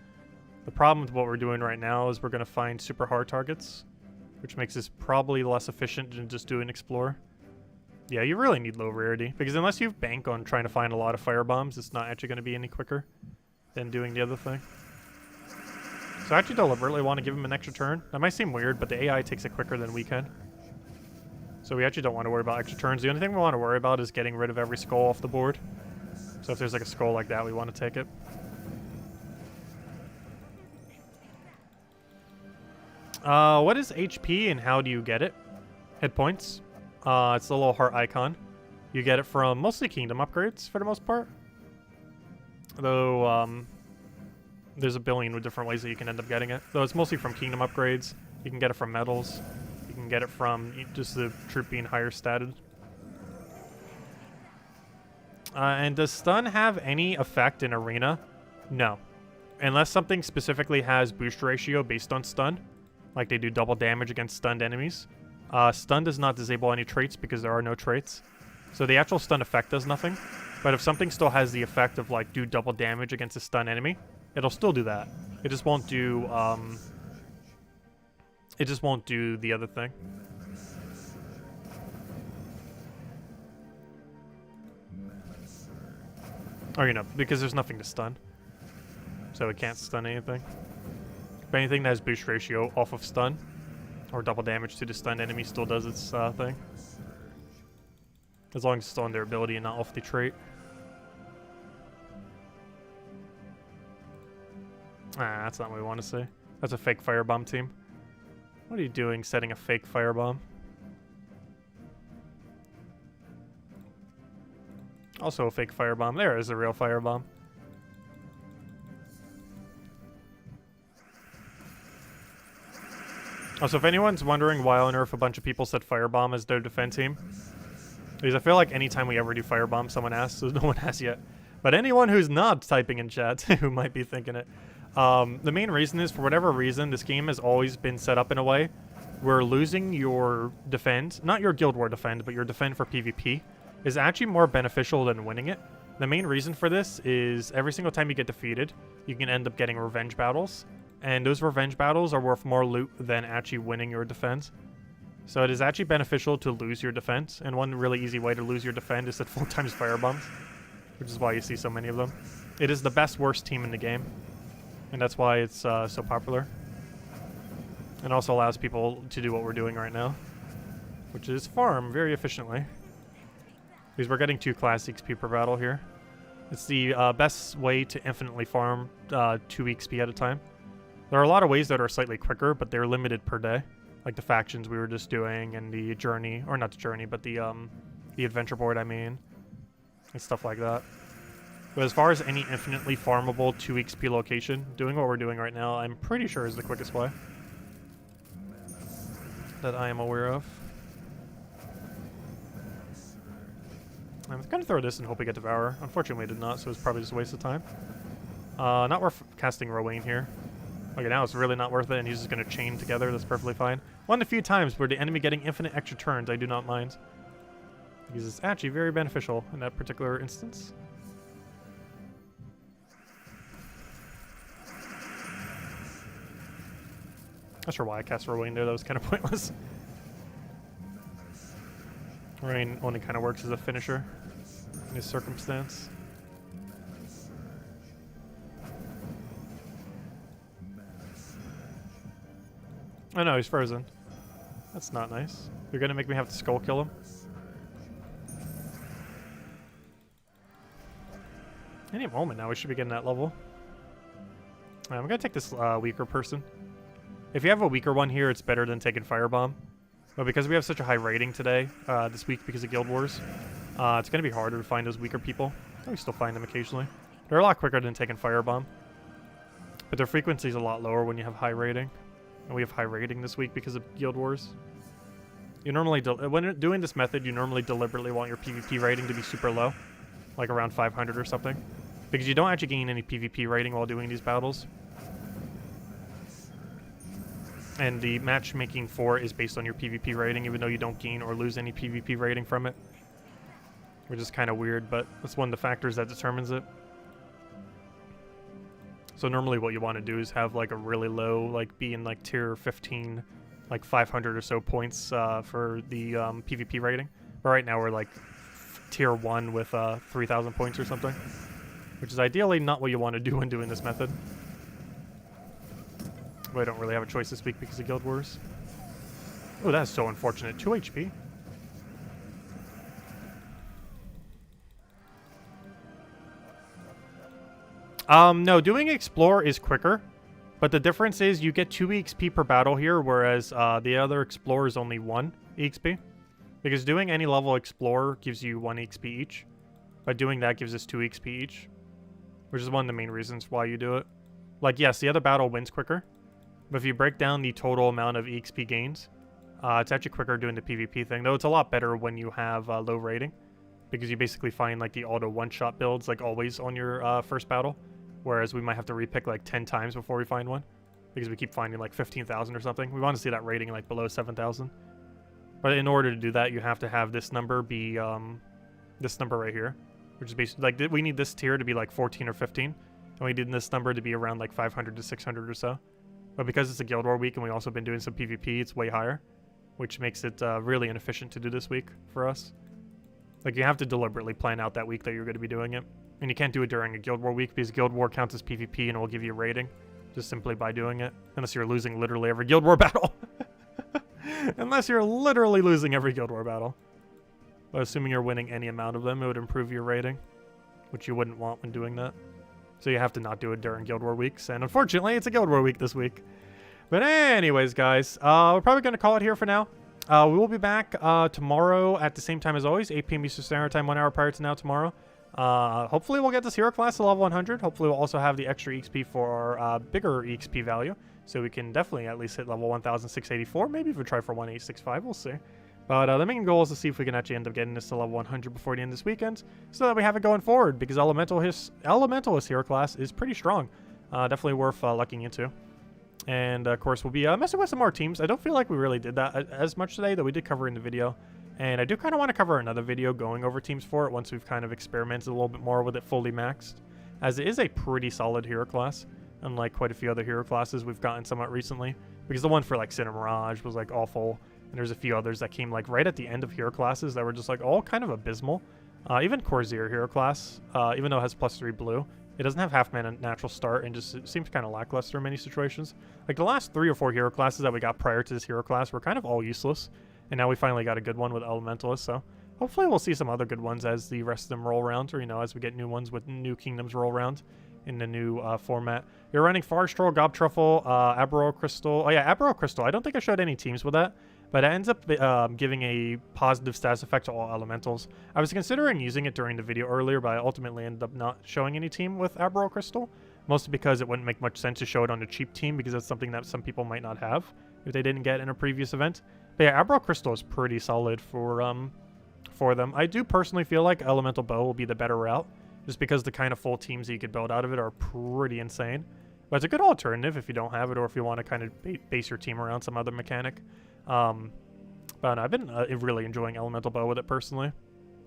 Speaker 1: The problem with what we're doing right now is we're going to find super hard targets, which makes this probably less efficient than just doing explore. Yeah, you really need low rarity, because unless you bank on trying to find a lot of firebombs, it's not actually going to be any quicker than doing the other thing. So I actually deliberately want to give him an extra turn. That might seem weird, but the AI takes it quicker than we can. So we actually don't want to worry about extra turns. The only thing we want to worry about is getting rid of every skull off the board. So if there's like a skull like that, we want to take it. What is HP and how do you get it? Hit points. It's the little heart icon. You get it from mostly kingdom upgrades for the most part. Though, there's a billion different ways that you can end up getting it. Though it's mostly from kingdom upgrades. You can get it from medals. You can get it from just the troop being higher statted. And does stun have any effect in arena? No. Unless something specifically has boost ratio based on stun. Like they do double damage against stunned enemies. Stun does not disable any traits because there are no traits. So the actual stun effect does nothing. But if something still has the effect of like do double damage against a stun enemy, it'll still do that. It just won't do the other thing. Or you know, because there's nothing to stun. So it can't stun anything. But anything that has boost ratio off of stun or double damage to the stunned enemy still does its thing. As long as it's still on their ability and not off the trait. Ah, that's not what we want to see. That's a fake firebomb team. What are you doing setting a fake firebomb? Also a fake firebomb. There is a real firebomb. Also, if anyone's wondering why on earth a bunch of people said firebomb as their defense team, because I feel like anytime we ever do firebomb, someone asks, so no one has yet. But anyone who's not typing in chat who might be thinking it, the main reason is, for whatever reason, this game has always been set up in a way where losing your defend, not your Guild War defend, but your defend for PvP, is actually more beneficial than winning it. The main reason for this is every single time you get defeated, you can end up getting revenge battles. And those revenge battles are worth more loot than actually winning your defense. So it is actually beneficial to lose your defense. And one really easy way to lose your defense is at 4 times firebombs, which is why you see so many of them. It is the best worst team in the game. And that's why it's so popular. And also allows people to do what we're doing right now, which is farm very efficiently. Because we're getting 2 class XP per battle here. It's the best way to infinitely farm 2 XP at a time. There are a lot of ways that are slightly quicker, but they're limited per day. Like the factions we were just doing and the journey, or not the journey, but the adventure board, I mean. And stuff like that. But as far as any infinitely farmable 2 XP location, doing what we're doing right now, I'm pretty sure is the quickest way that I am aware of. I'm going to throw this and hope we get Devour. Unfortunately, I did not, so it's probably just a waste of time. Not worth casting Rowan here. Okay, now it's really not worth it, and he's just going to chain together. That's perfectly fine. One of the few times where the enemy getting infinite extra turns, I do not mind. Because it's actually very beneficial in that particular instance. Not sure why I cast Rowan there. That was kind of pointless. Rain only kind of works as a finisher in this circumstance. Oh no, he's frozen. That's not nice. You're gonna make me have to skull kill him? Any moment now, we should be getting that level. I'm gonna take this weaker person. If you have a weaker one here, it's better than taking Firebomb. But because we have such a high rating today, this week because of Guild Wars, it's gonna be harder to find those weaker people. We still find them occasionally. They're a lot quicker than taking Firebomb. But their frequency is a lot lower when you have high rating. And we have high rating this week because of Guild Wars. You normally, when doing this method, you normally deliberately want your PvP rating to be super low. Like around 500 or something. Because you don't actually gain any PvP rating while doing these battles. And the matchmaking for is based on your PvP rating, even though you don't gain or lose any PvP rating from it. Which is kind of weird, but that's one of the factors that determines it. So normally what you want to do is have like a really low, like be in like tier 15, like 500 or so points for the PvP rating. But right now we're like tier 1 with 3,000 points or something. Which is ideally not what you want to do when doing this method. But I don't really have a choice this week because of Guild Wars. Oh, that's so unfortunate. 2 HP. No, doing Explore is quicker, but the difference is you get 2 EXP per battle here, whereas the other Explore is only 1 EXP. Because doing any level Explore gives you 1 EXP each, but doing that gives us 2 EXP each, which is one of the main reasons why you do it. Like, yes, the other battle wins quicker, but if you break down the total amount of EXP gains, it's actually quicker doing the PvP thing, though it's a lot better when you have low rating, because you basically find like the auto one-shot builds like always on your first battle. Whereas we might have to repick like 10 times before we find one. Because we keep finding like 15,000 or something. We want to see that rating like below 7,000. But in order to do that, you have to have this number be this number right here. Which is basically like we need this tier to be like 14 or 15. And we need this number to be around like 500 to 600 or so. But because it's a Guild War week and we also been doing some PvP, it's way higher. Which makes it really inefficient to do this week for us. Like you have to deliberately plan out that week that you're going to be doing it. And you can't do it during a Guild War week because Guild War counts as PvP and it will give you a rating just simply by doing it. Unless you're losing literally every Guild War battle. Unless you're literally losing every Guild War battle. But assuming you're winning any amount of them, it would improve your rating. Which you wouldn't want when doing that. So you have to not do it during Guild War weeks. And unfortunately, it's a Guild War week this week. But anyways, guys, we're probably going to call it here for now. We will be back tomorrow at the same time as always. 8 p.m. Eastern Standard Time, 1 hour prior to now tomorrow. Hopefully we'll get this hero class to level 100. Hopefully we'll also have the extra EXP for our bigger EXP value. So we can definitely at least hit level 1,684. Maybe if we try for 1,865, we'll see. But the main goal is to see if we can actually end up getting this to level 100 before the end of this weekend. So that we have it going forward. Because Elementalist hero class is pretty strong. Definitely worth looking into. And of course we'll be messing with some more teams. I don't feel like we really did that as much today, though we did cover in the video. And I do kind of want to cover another video going over teams for it once we've kind of experimented a little bit more with it fully maxed. As it is a pretty solid hero class, unlike quite a few other hero classes we've gotten somewhat recently. Because the one for like Sin and Mirage was like awful, and there's a few others that came like right at the end of hero classes that were just like all kind of abysmal. Even Corsair hero class, even though it has +3 blue, it doesn't have half mana natural start and just it seems kind of lackluster in many situations. Like the last 3 or 4 hero classes that we got prior to this hero class were kind of all useless. And now we finally got a good one with Elementalist, so hopefully we'll see some other good ones as the rest of them roll around, or, you know, as we get new ones with new kingdoms roll around in the new format. You're running Forest Troll, Gob Truffle, Aberral Crystal. Oh yeah, Aberral Crystal. I don't think I showed any teams with that, but it ends up giving a positive status effect to all elementals. I was considering using it during the video earlier, but I ultimately ended up not showing any team with Aberral Crystal, mostly because it wouldn't make much sense to show it on a cheap team, because that's something that some people might not have if they didn't get in a previous event. But yeah, Aberral Crystal is pretty solid for them. I do personally feel like Elemental Bow will be the better route, just because the kind of full teams that you could build out of it are pretty insane. But it's a good alternative if you don't have it, or if you want to kind of base your team around some other mechanic. But I've been really enjoying Elemental Bow with it personally.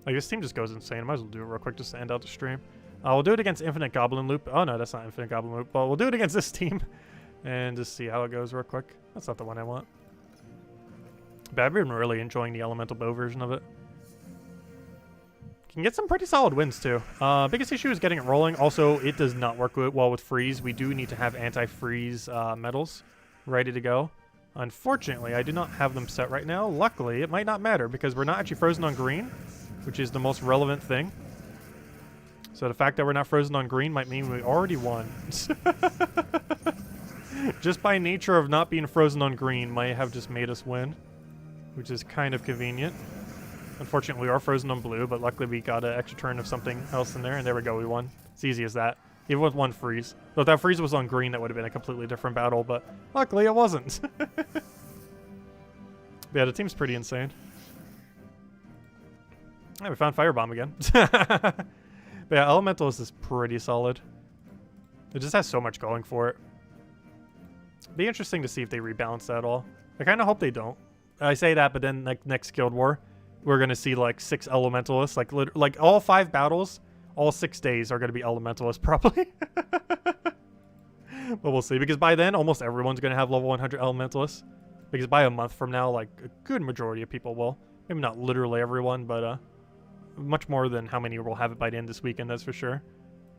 Speaker 1: Like, this team just goes insane. I might as well do it real quick just to end out the stream. We'll do it against Infinite Goblin Loop. Oh no, that's not Infinite Goblin Loop. But we'll do it against this team and just see how it goes real quick. That's not the one I want. But I've been really enjoying the Elemental Bow version of it. Can get some pretty solid wins too. Biggest issue is getting it rolling. Also, it does not work well with freeze. We do need to have anti-freeze metals ready to go. Unfortunately, I do not have them set right now. Luckily, it might not matter because we're not actually frozen on green, which is the most relevant thing. So the fact that we're not frozen on green might mean we already won. Just by nature of not being frozen on green might have just made us win, which is kind of convenient. Unfortunately, we are frozen on blue, but luckily we got an extra turn of something else in there, and there we go, we won. It's easy as that. Even with one freeze. So if that freeze was on green, that would have been a completely different battle, but luckily it wasn't. Yeah, the team's pretty insane. Yeah, we found Firebomb again. But yeah, Elementalist is pretty solid. It just has so much going for it. Be interesting to see if they rebalance that at all. I kind of hope they don't. I say that, but then like next Guild War, we're gonna see like 6 Elementalists. Like all 5 battles, all 6 days are gonna be Elementalists probably. But we'll see, because by then almost everyone's gonna have level 100 Elementalists. Because by a month from now, like a good majority of people will. Maybe not literally everyone, but much more than how many will have it by the end of this weekend, that's for sure.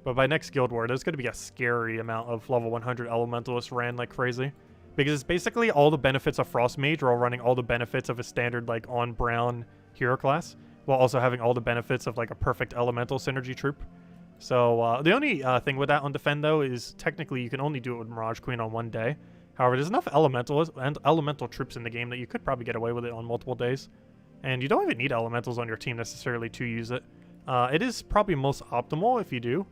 Speaker 1: But by next Guild War, there's going to be a scary amount of level 100 Elementalists ran like crazy. Because it's basically all the benefits of Frost Mage while running all the benefits of a standard like on brown hero class, while also having all the benefits of like a perfect elemental synergy troop. So the only thing with that on defend though is technically you can only do it with Mirage Queen on one day. However, there's enough elementals and elemental troops in the game that you could probably get away with it on multiple days. And you don't even need elementals on your team necessarily to use it. It is probably most optimal if you do,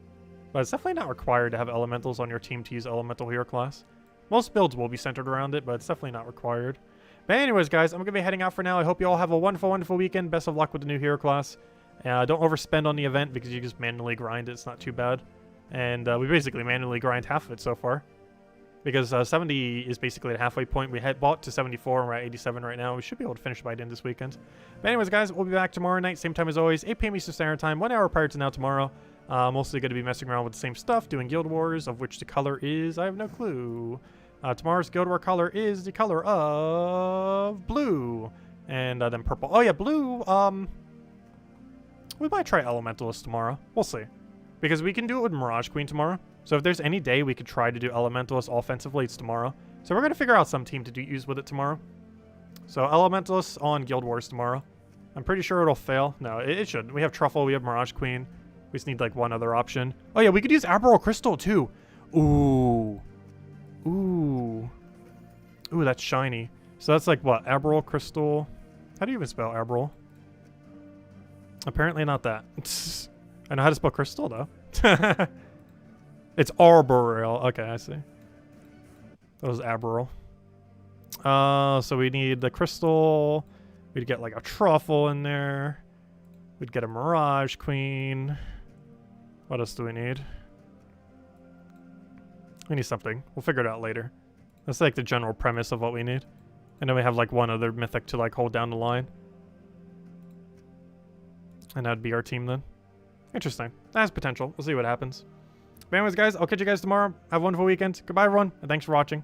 Speaker 1: but it's definitely not required to have elementals on your team to use elemental hero class. Most builds will be centered around it, but it's definitely not required. But anyways, guys, I'm going to be heading out for now. I hope you all have a wonderful, wonderful weekend. Best of luck with the new hero class. Don't overspend on the event because you just manually grind it. It's not too bad. And we basically manually grind half of it so far. Because 70 is basically the halfway point. We had bought to 74 and we're at 87 right now. We should be able to finish by the end of this weekend. But anyways, guys, we'll be back tomorrow night, same time as always, 8 p.m. Eastern Standard Time, 1 hour prior to now tomorrow. Mostly going to be messing around with the same stuff, doing Guild Wars, of which the color is, I have no clue. Tomorrow's Guild War color is the color of blue. And then purple. Oh yeah, blue. We might try Elementalist tomorrow. We'll see. Because we can do it with Mirage Queen tomorrow. So if there's any day we could try to do Elementalist offensively, it's tomorrow. So we're going to figure out some team to use with it tomorrow. So Elementalist on Guild Wars tomorrow. I'm pretty sure it'll fail. No, it shouldn't. We have Truffle, we have Mirage Queen. We just need like one other option. Oh yeah, we could use Abel Crystal too. Ooh. Ooh. Ooh, that's shiny. So that's like what? Abel Crystal. How do you even spell Abel? Apparently not that. I know how to spell crystal though. It's Arboreal. Okay, I see. That was Abel. So we need the crystal. We'd get like a truffle in there. We'd get a Mirage Queen. What else do we need? We need something. We'll figure it out later. That's like the general premise of what we need. And then we have like one other mythic to like hold down the line. And that'd be our team then. Interesting. That has potential. We'll see what happens. But anyways, guys, I'll catch you guys tomorrow. Have a wonderful weekend. Goodbye, everyone, and thanks for watching.